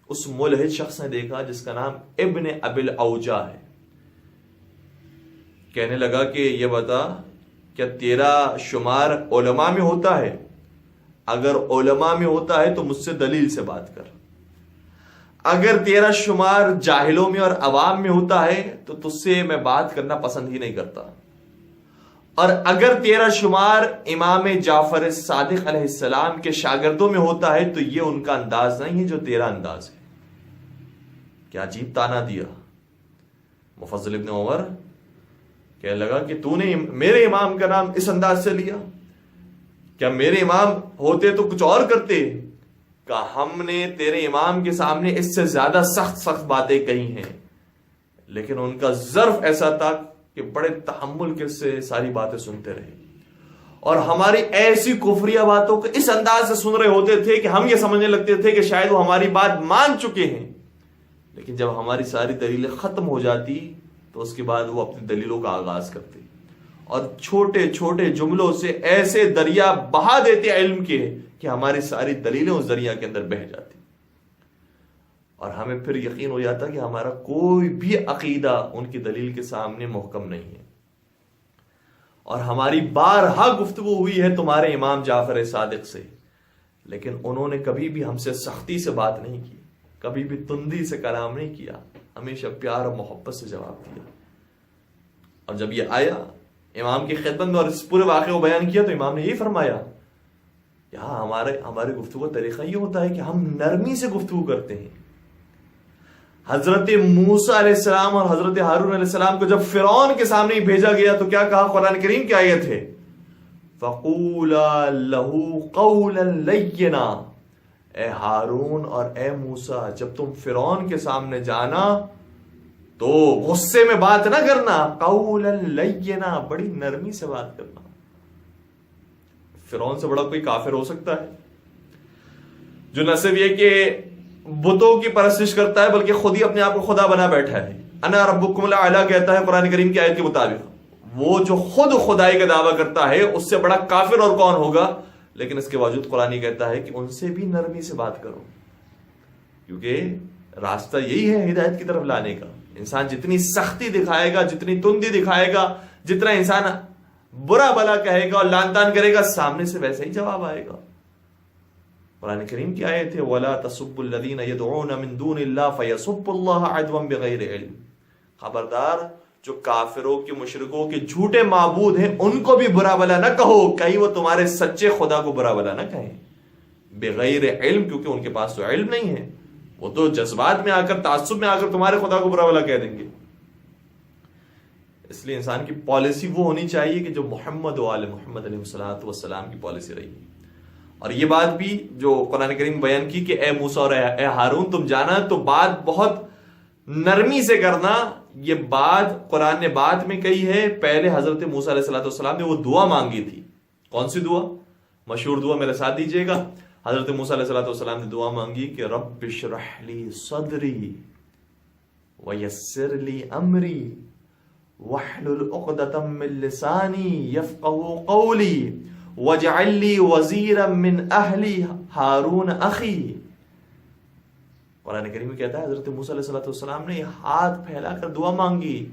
اس ملحد شخص نے دیکھا جس کا نام ابن ابی الاوجا ہے، کہنے لگا کہ یہ بتا، کیا تیرا شمار علماء میں ہوتا ہے؟ اگر علماء میں ہوتا ہے تو مجھ سے دلیل سے بات کر. اگر تیرا شمار جاہلوں میں اور عوام میں ہوتا ہے تو تجھ سے میں بات کرنا پسند ہی نہیں کرتا. اور اگر تیرا شمار امام جعفر صادق علیہ السلام کے شاگردوں میں ہوتا ہے تو یہ ان کا انداز نہیں ہے جو تیرا انداز ہے. کیا عجیب تانا دیا. مفضل ابن عمر کہنے لگا کہ تو نے میرے امام کا نام اس انداز سے لیا؟ کیا میرے امام ہوتے تو کچھ اور کرتے؟ کہ ہم نے تیرے امام کے سامنے اس سے زیادہ سخت باتیں کہی ہیں، لیکن ان کا ظرف ایسا تھا کہ بڑے تحمل کے سے ساری باتیں سنتے رہے، اور ہماری ایسی کفریہ باتوں کو اس انداز سے سن رہے ہوتے تھے کہ ہم یہ سمجھنے لگتے تھے کہ شاید وہ ہماری بات مان چکے ہیں. لیکن جب ہماری ساری دلیلیں ختم ہو جاتی تو اس کے بعد وہ اپنی دلیلوں کا آغاز کرتے اور چھوٹے چھوٹے جملوں سے ایسے دریا بہا دیتے علم کے کہ ہماری ساری دلیلیں اس دریا کے اندر بہہ جاتی، اور ہمیں پھر یقین ہو جاتا کہ ہمارا کوئی بھی عقیدہ ان کی دلیل کے سامنے محکم نہیں ہے. اور ہماری بارہا گفتگو ہوئی ہے تمہارے امام جعفر صادق سے، لیکن انہوں نے کبھی بھی ہم سے سختی سے بات نہیں کی، کبھی بھی تندی سے کلام نہیں کیا، ہمیشہ پیار اور محبت سے جواب دیا. اور جب یہ آیا امام کی خدمت میں اور اس پورے واقعے کو بیان کیا تو امام نے یہی فرمایا، یہاں ہمارے گفتگو کا طریقہ یہ ہوتا ہے کہ ہم نرمی سے گفتگو کرتے ہیں. حضرت موسیٰ علیہ السلام اور حضرت ہارون علیہ السلام کو جب فرعون کے سامنے بھیجا گیا تو کیا کہا؟ قرآن کریم کی آیت ہے فَقُولَا لَهُ قَوْلًا لَيِّنًا. اے ہارون اور اے موسیٰ، جب تم فرعون کے سامنے جانا تو غصے میں بات نہ کرنا، قولا لینا، بڑی نرمی سے بات کرنا. فرعون سے بڑا کوئی کافر ہو سکتا ہے جو نہ صرف یہ کہ بتوں کی پرستش کرتا ہے بلکہ خود ہی اپنے آپ کو خدا بنا بیٹھا ہے. انا ربکم الاعلی کہتا ہے قرآن کریم کی آیت کے مطابق. وہ جو خود خدائی کا دعویٰ کرتا ہے اس سے بڑا کافر اور کون ہوگا؟ لیکن اس کے باوجود قرآن کہتا ہے کہ ان سے بھی نرمی سے بات کرو، کیونکہ راستہ یہی ہے ہدایت کی طرف لانے کا. انسان جتنی سختی دکھائے گا، جتنی تندی دکھائے گا، جتنا انسان برا بلا کہے گا اور لان تان کرے گا، سامنے سے ویسے ہی جواب آئے گا. قرآن کریم کی آیت ہے وَلَا تَسُبُّوا الَّذِينَ يَدْعُونَ مِن دُونِ اللَّهِ فَيَسُبُّوا اللَّهَ عَدْوًا بِغَيْرِ عِلْمٍ. خبردار، جو کافروں کے مشرکوں کے جھوٹے معبود ہیں ان کو بھی برا بلا نہ کہو، کہیں وہ تمہارے سچے خدا کو برا بلا نہ کہیں بغیر علم، کیونکہ ان کے پاس تو علم نہیں ہے. وہ تو جذبات میں آ کر، تعصب میں آ کر تمہارے خدا کو برا بلا کہہ دیں گے. اس لیے انسان کی پالیسی وہ ہونی چاہیے کہ جو محمد و آل محمد علیہ الصلوۃ والسلام کی پالیسی رہی. اور یہ بات بھی جو قرآن کریم بیان کی کہ اے موسیٰ اور اے ہارون تم جانا تو بات بہت نرمی سے کرنا. یہ بات قرآن نے بعد میں کہی ہے، پہلے حضرت موسیٰ علیہ السلام نے وہ دعا مانگی تھی. کون سی دعا؟ مشہور دعا میرے ساتھ دیجیے گا. حضرت موسیٰ علیہ السلام نے دعا مانگی کہ رب اشرح لی صدری ویسر لی امری واحلل عقدۃ من لسانی یفقهوا قولی واجعل لی وزیرا من اہلی ہارون اخی. قرآن کریم میں کہتا ہے حضرت موسیٰ علیہ السلام نے ہاتھ پھیلا کر دعا مانگی.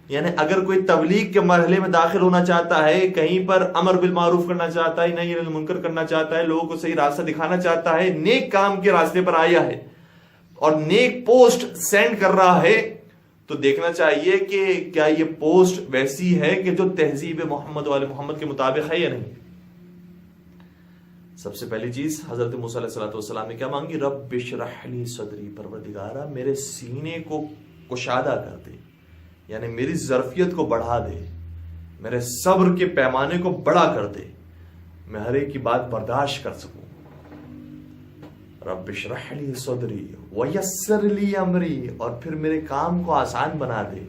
یعنی اگر کوئی تبلیغ کے مرحلے میں داخل ہونا چاہتا ہے، کہیں پر امر بالمعروف کرنا چاہتا ہے، نہی عن المنکر کرنا چاہتا ہے، لوگوں کو صحیح راستہ دکھانا چاہتا ہے، نیک کام کے راستے پر آیا ہے اور نیک پوسٹ سینڈ کر رہا ہے، تو دیکھنا چاہیے کہ کیا یہ پوسٹ ویسی ہے کہ جو تہذیب محمد والے محمد کے مطابق ہے یا نہیں. سب سے پہلی چیز حضرت موسیٰ علیہ السلام نے کیا مانگی؟ رب اشرح لی صدری، پروردگارا میرے سینے کو کشادہ کر دے، یعنی میری ظرفیت کو بڑھا دے، میرے صبر کے پیمانے کو بڑا کر دے، میں ہر ایک کی بات برداشت کر سکوں. رب اشرح لی صدری ویسر لی امری، اور پھر میرے کام کو آسان بنا دے.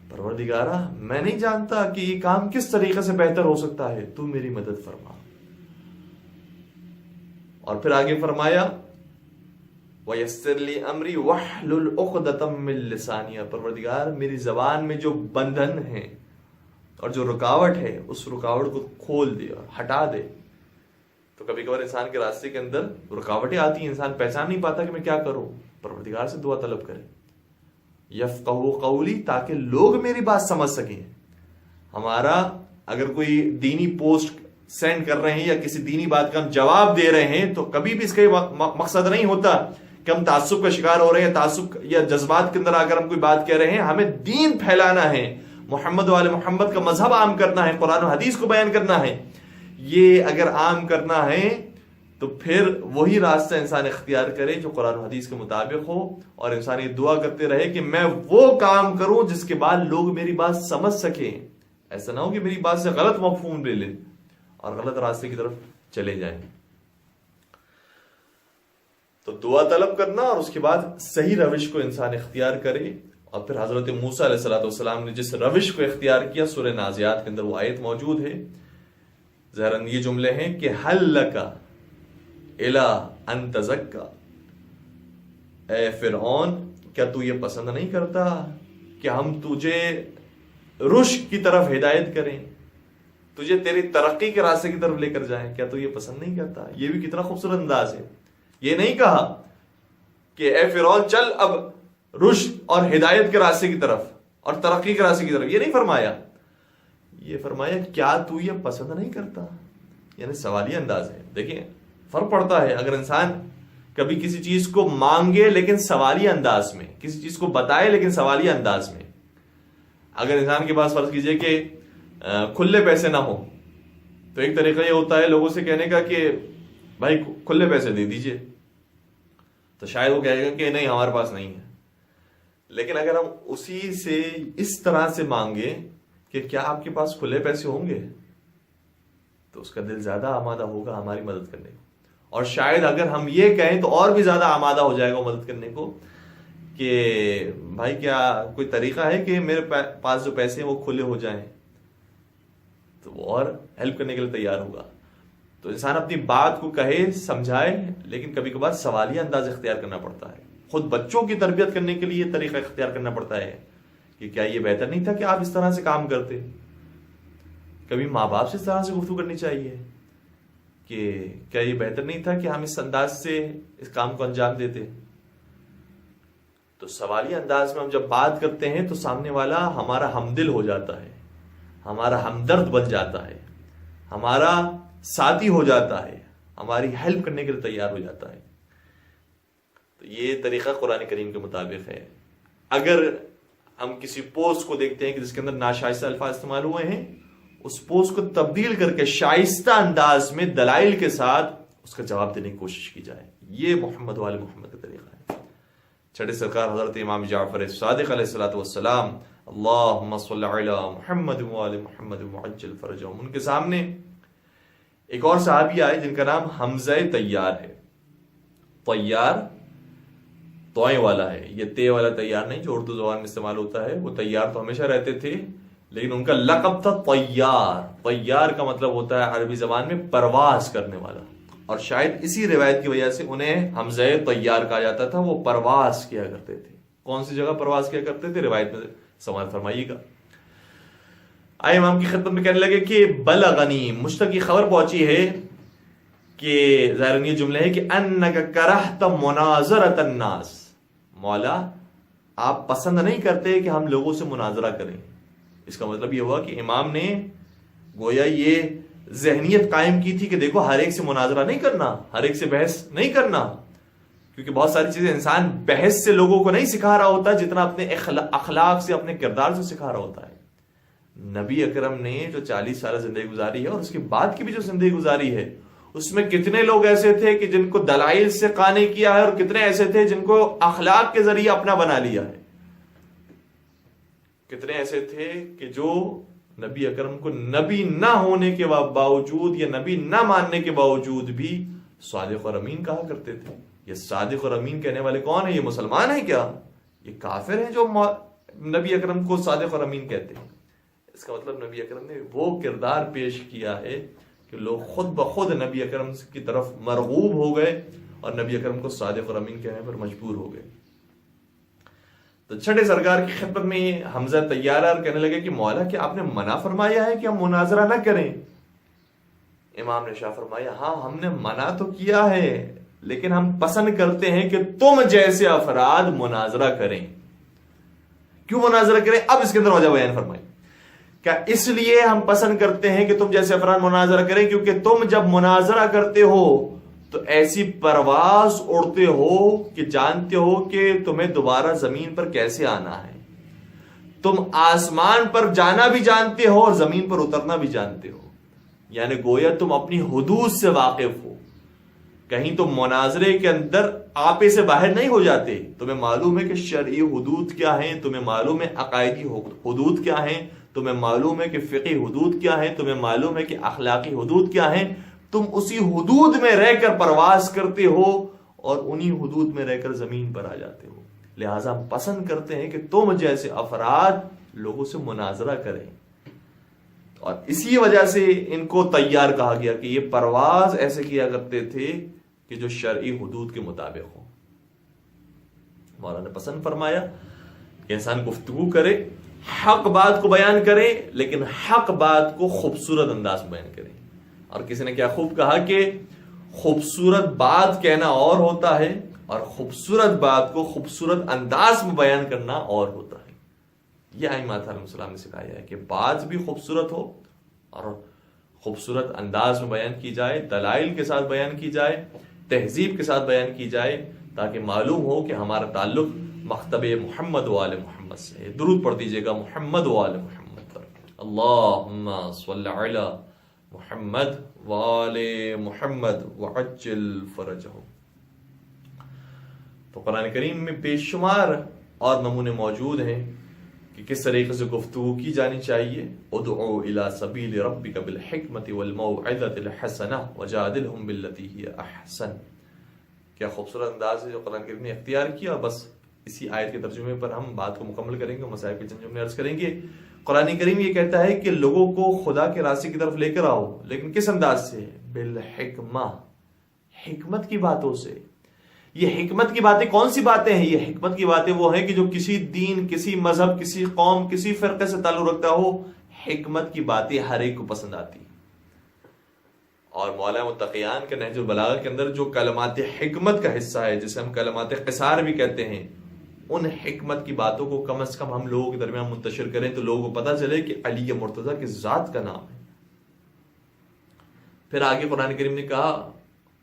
پروردگارا میں نہیں جانتا کہ یہ کام کس طریقے سے بہتر ہو سکتا ہے، تو میری مدد فرما. اور پھر آگے فرمایا وَيَسِّرْ لِي أَمْرِي وَاحْلُلْ عُقْدَةً مِّن لِّسَانِي، پروردگار میری زبان میں جو بندھن ہے اور جو رکاوٹ ہے اس رکاوٹ کو کھول دے اور ہٹا دے. تو کبھی کبھار انسان کے راستے کے اندر رکاوٹیں آتی ہیں، انسان پہچان نہیں پاتا کہ میں کیا کروں. پروردگار سے دعا طلب کرے یفقہوا قولی، تاکہ لوگ میری بات سمجھ سکیں. ہمارا اگر کوئی دینی پوسٹ سینڈ کر رہے ہیں یا کسی دینی بات کا ہم جواب دے رہے ہیں تو کبھی بھی اس کا مقصد نہیں ہوتا کہ ہم تعصب کا شکار ہو رہے ہیں، تعصب یا جذبات کے اندر آ کر ہم کوئی بات کہہ رہے ہیں. ہمیں دین پھیلانا ہے، محمد والے محمد کا مذہب عام کرنا ہے، قرآن و حدیث کو بیان کرنا ہے. یہ اگر عام کرنا ہے تو پھر وہی راستہ انسان اختیار کرے جو قرآن و حدیث کے مطابق ہو، اور انسان یہ دعا کرتے رہے کہ میں وہ کام کروں جس کے بعد لوگ میری بات سمجھ سکیں. ایسا نہ ہو کہ میری بات سے غلط مفہوم لے لیں اور غلط راستے کی طرف چلے جائیں. تو دعا طلب کرنا اور اس کے بعد صحیح روش کو انسان اختیار کرے. اور پھر حضرت موسیٰ علیہ السلام نے جس روش کو اختیار کیا، سورہ نازعات کے اندر وہ آیت موجود ہے. ظاہراً یہ جملے ہیں کہ حل لک الی ان تزکا، اے فرعون کیا تو یہ پسند نہیں کرتا کہ ہم تجھے رشد کی طرف ہدایت کریں، تجھے تیری ترقی کے راستے کی طرف لے کر جائیں؟ کیا تو یہ پسند نہیں کرتا؟ یہ بھی کتنا خوبصورت انداز ہے. یہ نہیں کہا کہ اے فرعون چل اب رشد اور ہدایت کے راستے کی طرف اور ترقی کے راستے کی طرف، یہ نہیں فرمایا. یہ فرمایا کیا تو یہ پسند نہیں کرتا، یعنی سوالیہ انداز ہے. دیکھیں فرق پڑتا ہے اگر انسان کبھی کسی چیز کو مانگے لیکن سوالیہ انداز میں، کسی چیز کو بتائے لیکن سوالیہ انداز میں. اگر انسان کے پاس فرض کیجئے کہ کھلے پیسے نہ ہو تو ایک طریقہ یہ ہوتا ہے لوگوں سے کہنے کا کہ بھائی کھلے پیسے دے دیجئے، تو شاید وہ کہے گا کہ نہیں ہمارے پاس نہیں ہے. لیکن اگر ہم اسی سے اس طرح سے مانگے کہ کیا آپ کے پاس کھلے پیسے ہوں گے، تو اس کا دل زیادہ آمادہ ہوگا ہماری مدد کرنے کو. اور شاید اگر ہم یہ کہیں تو اور بھی زیادہ آمادہ ہو جائے گا مدد کرنے کو کہ بھائی کیا کوئی طریقہ ہے کہ میرے پاس جو پیسے ہیں وہ کھلے ہو جائیں، تو وہ اور ہیلپ کرنے کے لیے تیار ہوگا. تو انسان اپنی بات کو کہے، سمجھائے، لیکن کبھی کبھار سوالیہ انداز اختیار کرنا پڑتا ہے. خود بچوں کی تربیت کرنے کے لیے یہ طریقہ اختیار کرنا پڑتا ہے کہ کیا یہ بہتر نہیں تھا کہ آپ اس طرح سے کام کرتے. کبھی ماں باپ سے اس طرح سے گفتگو کرنی چاہیے کہ کیا یہ بہتر نہیں تھا کہ ہم اس انداز سے اس کام کو انجام دیتے. تو سوالیہ انداز میں ہم جب بات کرتے ہیں تو سامنے والا ہمارا ہمدل ہو جاتا ہے، ہمارا ہمدرد بن جاتا ہے، ہمارا ساتھی ہو جاتا ہے، ہماری ہیلپ کرنے کے لیے تیار ہو جاتا ہے. تو یہ طریقہ قرآن کریم کے مطابق ہے. اگر ہم کسی پوسٹ کو دیکھتے ہیں کہ جس کے اندر ناشائستہ الفاظ استعمال ہوئے ہیں، اس پوسٹ کو تبدیل کر کے شائستہ انداز میں دلائل کے ساتھ اس کا جواب دینے کی کوشش کی جائے. یہ محمد والے محمد کا طریقہ ہے. چھٹے سرکار حضرت امام جعفر صادق علیہ السلام اللہم صلی علی محمد وآل محمد وعجل فرجہم، ان کے سامنے ایک اور صحابی آئے جن کا نام حمزہ طیار ہے. طیار توئیں والا ہے، یہ تے والا تیار نہیں جو اردو زبان میں استعمال ہوتا ہے. وہ تیار تو ہمیشہ رہتے تھے لیکن ان کا لقب تھا طیار. طیار کا مطلب ہوتا ہے عربی زبان میں پرواز کرنے والا، اور شاید اسی روایت کی وجہ سے انہیں حمزہ طیار کہا جاتا تھا. وہ پرواز کیا کرتے تھے. کون سی جگہ پرواز کیا کرتے تھے؟ روایت میں سماعت فرمائیے گا. آئے امام کی خدمت میں کہنے لگے کہ بلغنی، مجھ تک یہ خبر پہنچی ہے کہ ظاہراً یہ جملہ ہے کہ انک کرہت مناظرۃ الناس، مولا آپ پسند نہیں کرتے کہ ہم لوگوں سے مناظرہ کریں. اس کا مطلب یہ ہوا کہ امام نے گویا یہ ذہنیت قائم کی تھی کہ دیکھو ہر ایک سے مناظرہ نہیں کرنا، ہر ایک سے بحث نہیں کرنا، کیونکہ بہت ساری چیزیں انسان بحث سے لوگوں کو نہیں سکھا رہا ہوتا جتنا اپنے اخلاق سے، اپنے کردار سے سکھا رہا ہوتا ہے۔ نبی اکرم نے جو 40 سال زندگی گزاری ہے اور اس کے بعد کی بھی جو زندگی گزاری ہے، اس میں کتنے لوگ ایسے تھے کہ جن کو دلائل سے قانع کیا ہے، اور کتنے ایسے تھے جن کو اخلاق کے ذریعے اپنا بنا لیا ہے۔ کتنے ایسے تھے کہ جو نبی اکرم کو نبی نہ ہونے کے باوجود یا نبی نہ ماننے کے باوجود بھی صادق اور امین کہا کرتے تھے۔ یہ صادق اور امین کہنے والے کون ہیں؟ یہ مسلمان ہیں کیا؟ یہ کافر ہیں جو نبی اکرم کو صادق اور امین کہتے ہیں؟ اس کا مطلب نبی اکرم نے وہ کردار پیش کیا ہے کہ لوگ خود بخود نبی اکرم کی طرف مرغوب ہو گئے اور نبی اکرم کو صادق اور امین کہنے پر مجبور ہو گئے۔ تو چھٹے سرکار کی خدمت میں حمزہ تیار اور کہنے لگے کہ مولا کیا آپ نے منع فرمایا ہے کہ ہم مناظرہ نہ کریں؟ امام نے شاہ فرمایا ہاں ہم نے منع تو کیا ہے، لیکن ہم پسند کرتے ہیں کہ تم جیسے افراد مناظرہ کریں۔ کیوں مناظرہ کریں؟ اب اس کے اندر وجہ بیان فرمائیں۔ کیا اس لیے ہم پسند کرتے ہیں کہ تم جیسے افراد مناظرہ کریں کیونکہ تم جب مناظرہ کرتے ہو تو ایسی پرواز اڑتے ہو کہ جانتے ہو کہ تمہیں دوبارہ زمین پر کیسے آنا ہے، تم آسمان پر جانا بھی جانتے ہو اور زمین پر اترنا بھی جانتے ہو، یعنی گویا تم اپنی حدود سے واقف ہو۔ کہیں تم مناظرے کے اندر آپے سے باہر نہیں ہو جاتے، تمہیں معلوم ہے کہ شرعی حدود کیا ہیں، تمہیں معلوم ہے عقائدی حدود کیا ہیں، تمہیں معلوم ہے کہ فقہی حدود کیا ہیں، تمہیں معلوم ہے کہ اخلاقی حدود کیا ہیں۔ تم اسی حدود میں رہ کر پرواز کرتے ہو اور انہی حدود میں رہ کر زمین پر آ جاتے ہو۔ لہٰذا ہم پسند کرتے ہیں کہ تم جیسے افراد لوگوں سے مناظرہ کریں، اور اسی وجہ سے ان کو تیار کہا گیا کہ یہ پرواز ایسے کیا کرتے تھے کہ جو شرعی حدود کے مطابق ہو۔ مولانا نے پسند فرمایا کہ انسان گفتگو کرے، حق بات کو بیان کرے، لیکن حق بات کو خوبصورت انداز میں بیان کرے۔ اور کسی نے کیا خوب کہا کہ خوبصورت بات کہنا اور ہوتا ہے اور خوبصورت بات کو خوبصورت انداز میں بیان کرنا اور ہوتا ہے۔ یہ ائمہ علیہ السلام نے سکھایا ہے کہ بات بھی خوبصورت ہو اور خوبصورت انداز میں بیان کی جائے، دلائل کے ساتھ بیان کی جائے، تہذیب کے ساتھ بیان کی جائے، تاکہ معلوم ہو کہ ہمارا تعلق مکتب محمد و آل محمد سے ہے۔ درود پڑھ دیجیے گا محمد و آل محمد پر، اللہم صلی علی محمد و آل محمد وعجل فرجہم۔ تو قرآن کریم میں بے شمار اور نمونے موجود ہیں کہ کس طریقے سے گفتگو کی جانی چاہیے۔ ادعو الی سبیل ربک بالحکمت والموعظۃ الحسنہ وجادلہم باللتی ہی احسن۔ کیا خوبصورت انداز ہے جو قرآن کریم نے اختیار کیا۔ بس اسی آیت کے ترجمے پر ہم بات کو مکمل کریں گے، مسائل کے چند جملے عرض کریں گے۔ قرآن کریم یہ کہتا ہے کہ لوگوں کو خدا کے راستے کی طرف لے کر آؤ، لیکن کس انداز سے؟ بالحکمہ، حکمت کی باتوں سے۔ یہ حکمت کی باتیں کون سی باتیں ہیں؟ یہ حکمت کی باتیں وہ ہیں کہ جو کسی دین، کسی مذہب، کسی قوم، کسی فرقے سے تعلق رکھتا ہو، حکمت کی باتیں ہر ایک کو پسند آتی۔ اور مولانا متقیان کے نہج البلاغہ کے اندر جو کلمات حکمت کا حصہ ہے، جسے ہم کلمات قصار بھی کہتے ہیں، ان حکمت کی باتوں کو کم از کم ہم لوگوں کے درمیان منتشر کریں تو لوگوں کو پتہ چلے کہ علی مرتضیٰ کی ذات کا نام ہے۔ پھر آگے قرآن کریم نے کہا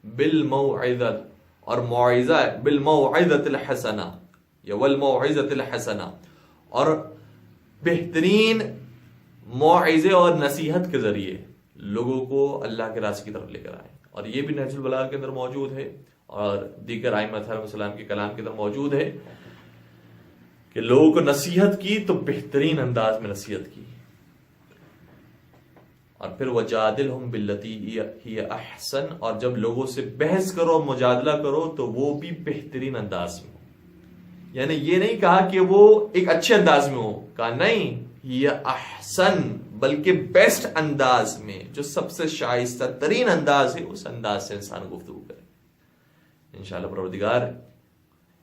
بالموعظۃ، اور موعظہ بالموعظۃ الحسنہ یا والموعظۃ الحسنہ، اور بہترین موعظے اور نصیحت کے ذریعے لوگوں کو اللہ کے راستے کی طرف لے کر آئیں۔ اور یہ بھی نہج البلاغہ کے اندر موجود ہے اور دیگر ائمہ علیہ السلام کے کلام کے اندر موجود ہے کہ لوگوں کو نصیحت کی تو بہترین انداز میں نصیحت کی، اور پھر وجادلہم باللتی ہی احسن، اور جب لوگوں سے بحث کرو، مجادلہ کرو تو وہ بھی بہترین انداز میں ہو۔ یعنی یہ نہیں کہا کہ وہ ایک اچھے انداز میں ہو، کہا نہیں ہی احسن، بلکہ بیسٹ انداز میں، جو سب سے شائستہ ترین انداز ہے اس انداز سے انسان گفتگو کرے۔ انشاءاللہ پروردگار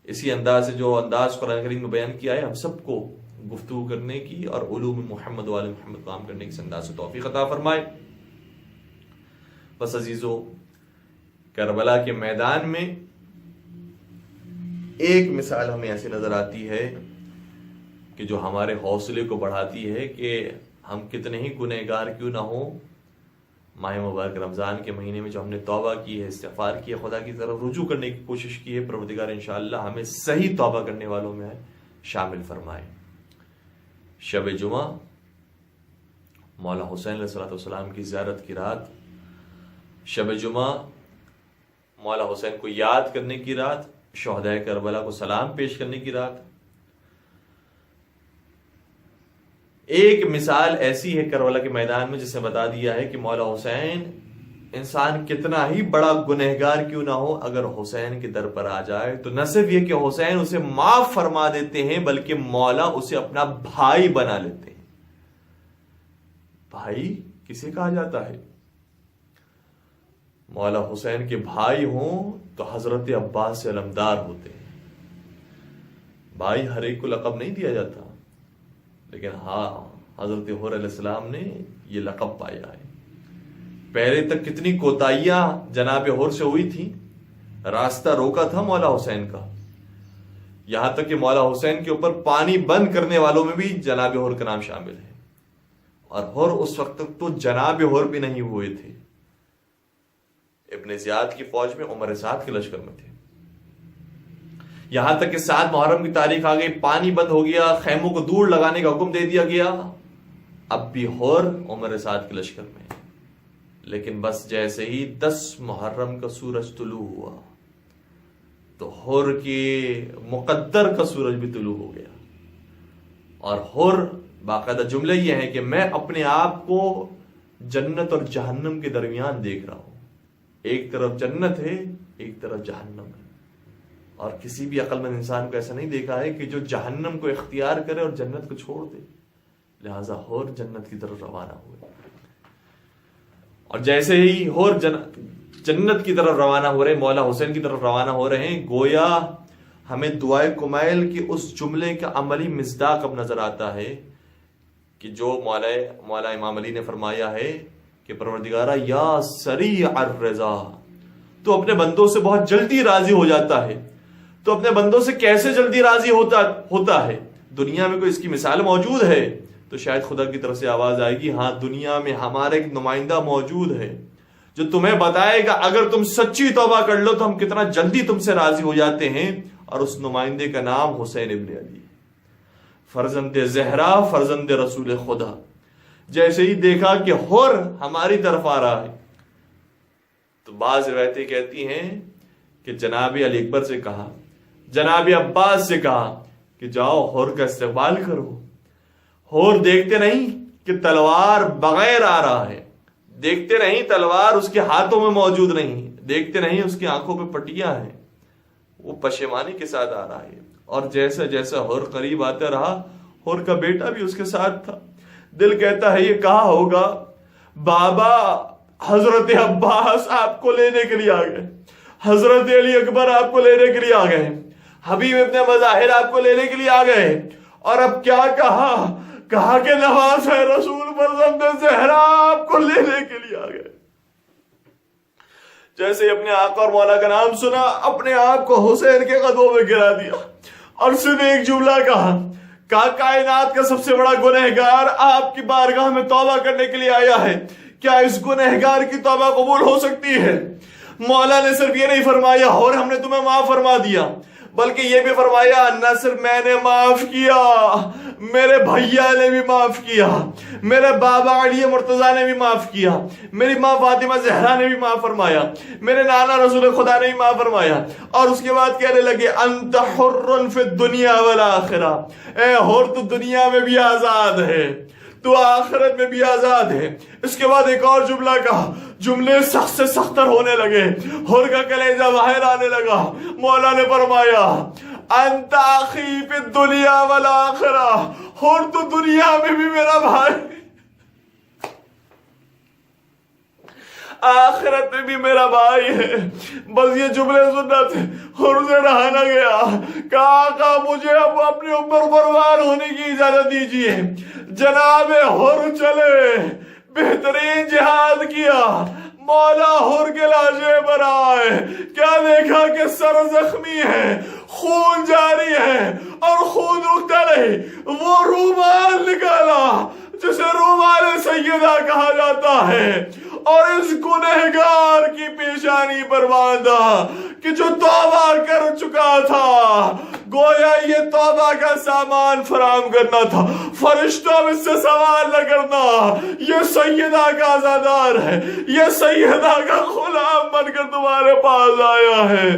اسی انداز سے جو انداز قرآن کریم میں بیان کیا ہے ہم سب کو گفتگو کرنے کی اور علوم محمد و آل محمد کام کرنے کی انداز سے توفیق عطا فرمائے۔ بس عزیزو، کربلا کے میدان میں ایک مثال ہمیں ایسی نظر آتی ہے کہ جو ہمارے حوصلے کو بڑھاتی ہے کہ ہم کتنے ہی گنہگار کیوں نہ ہوں، ماہ مبارک رمضان کے مہینے میں جو ہم نے توبہ کی ہے، استغفار کی ہے، خدا کی طرف رجوع کرنے کی کوشش کی ہے، پروردگار انشاءاللہ ہمیں صحیح توبہ کرنے والوں میں شامل فرمائے۔ شب جمعہ مولا حسین علیہ السلام کی زیارت کی رات، شب جمعہ مولا حسین کو یاد کرنے کی رات، شہداء کربلا کو سلام پیش کرنے کی رات۔ ایک مثال ایسی ہے کربلا کے میدان میں جس نے بتا دیا ہے کہ مولا حسین انسان کتنا ہی بڑا گنہگار کیوں نہ ہو، اگر حسین کے در پر آ جائے تو نہ صرف یہ کہ حسین اسے معاف فرما دیتے ہیں بلکہ مولا اسے اپنا بھائی بنا لیتے ہیں۔ بھائی کسے کہا جاتا ہے؟ مولا حسین کے بھائی ہوں تو حضرت عباس سے علمدار ہوتے ہیں۔ بھائی ہر ایک کو لقب نہیں دیا جاتا، لیکن ہاں حضرت حور علیہ السلام نے یہ لقب پایا ہے۔ پہلے تک کتنی کوتاہیاں جناب حور سے ہوئی تھی، راستہ روکا تھا مولا حسین کا، یہاں تک کہ مولا حسین کے اوپر پانی بند کرنے والوں میں بھی جناب حور کا نام شامل ہے، اور حور اس وقت تک تو جناب حور بھی نہیں ہوئے تھے، ابن زیاد کی فوج میں عمر سعد کے لشکر میں تھے۔ یہاں تک کہ 7 محرم کی تاریخ آ گئی، پانی بند ہو گیا، خیموں کو دور لگانے کا حکم دے دیا گیا، اب بھی حور عمر سعد کے لشکر میں۔ لیکن بس جیسے ہی 10 محرم کا سورج طلوع ہوا تو حور کے مقدر کا سورج بھی طلوع ہو گیا، اور حور باقاعدہ جملہ یہ ہے کہ میں اپنے آپ کو جنت اور جہنم کے درمیان دیکھ رہا ہوں، ایک طرف جنت ہے ایک طرف جہنم ہے، اور کسی بھی عقل مند انسان کو ایسا نہیں دیکھا ہے کہ جو جہنم کو اختیار کرے اور جنت کو چھوڑ دے، لہذا حور جنت کی طرف روانہ ہوئے، اور جیسے ہی حور جنت کی طرف روانہ ہو رہے، مولا حسین کی طرف روانہ ہو رہے ہیں، گویا ہمیں دعائے کمیل کی اس جملے کا عملی مصداق اب نظر آتا ہے کہ جو مولا امام علی نے فرمایا ہے کہ پروردگارا یا سریع الرضا، تو اپنے بندوں سے بہت جلدی راضی ہو جاتا ہے، تو اپنے بندوں سے کیسے جلدی راضی ہوتا ہے؟ دنیا میں کوئی اس کی مثال موجود ہے تو شاید خدا کی طرف سے آواز آئے گی، ہاں دنیا میں ہمارا ایک نمائندہ موجود ہے جو تمہیں بتائے گا اگر تم سچی توبہ کر لو تو ہم کتنا جلدی تم سے راضی ہو جاتے ہیں، اور اس نمائندے کا نام حسین ابن علی، فرزند زہرا، فرزند رسول خدا۔ جیسے ہی دیکھا کہ حور ہماری طرف آ رہا ہے تو بعض روایتیں کہتی ہیں کہ جناب علی اکبر سے کہا، جناب عباس سے کہا کہ جاؤ حور کا استقبال کرو۔ حور دیکھتے نہیں کہ تلوار بغیر آ رہا ہے، دیکھتے نہیں تلوار اس کے ہاتھوں میں موجود نہیں، دیکھتے نہیں اس کی آنکھوں پہ پٹیاں ہیں، وہ پشیمانی کے ساتھ آ رہا ہے، اور جیسا جیسا حور قریب آتا رہا، حور کا بیٹا بھی اس کے ساتھ تھا۔ دل کہتا ہے یہ کہا ہوگا بابا حضرت عباس آپ کو لینے کے لیے آ گئے، حضرت علی اکبر آپ کو لینے کے لیے آ گئے، حبیب ابن مظاہر آپ کو لینے کے لیے آ گئے، اور اب کیا کہا کہ نواز ہے رسول فرزند زہرا آپ کو لینے کے لیے آ گئے۔ جیسے اپنے آقا اور مولا کا نام سنا، اپنے آپ کو حسین کے قدموں میں گرا دیا، اور صرف ایک جملہ کہا، کائنات کا سب سے بڑا گنہگار آپ کی بارگاہ میں توبہ کرنے کے لیے آیا ہے، کیا اس گنہگار کی توبہ قبول ہو سکتی ہے؟ مولا نے صرف یہ نہیں فرمایا اور ہم نے تمہیں معاف فرما دیا، بلکہ یہ بھی فرمایا نہ صرف میں نے معاف کیا، میرے بھیا نے بھی معاف کیا، میرے بابا علی مرتضیٰ نے بھی معاف کیا، میری ماں فاطمہ زہرا نے بھی معاف فرمایا، میرے نانا رسول خدا نے بھی معاف فرمایا، اور اس کے بعد کہنے لگے انت حر فی الدنیا والآخرہ، اے حر تو دنیا میں بھی آزاد ہے، تو آخرت میں بھی آزاد ہے۔ اس کے بعد ایک اور جملہ کہا، جملے سخت سے سختر ہونے لگے، حر کا کلیجہ باہر آنے لگا۔ مولا نے فرمایا انت اخی فی الدنیا والآخرہ، حر تو دنیا میں بھی میرا بھائی، آخرت میں بھی میرا بھائی ہے۔ بس یہ جملے سننا تھے، حر سے رہا نہ گیا، کہا مجھے اب اپنے اوپر قربان ہونے کی اجازت دیجیے۔ جناب حر چلے، بہترین جہاد کیا، مولا حر کے لاشیں پر آئے، کیا دیکھا کہ سر زخمی ہے، خون جاری ہے، اور خون رکتا نہیں، وہ رومال نکالا جسے رومال سیدہ کہا جاتا ہے، اور اس گنہگار کی پیشانی پر باندھا کہ جو توبہ کر چکا تھا، گویا یہ توبہ کا سامان فراہم کرنا تھا۔ فرشتوں میں سے سوال نہ کرنا، یہ سیدہ کا عزادار ہے، یہ سیدہ کا غلام بن کر تمہارے پاس آیا ہے۔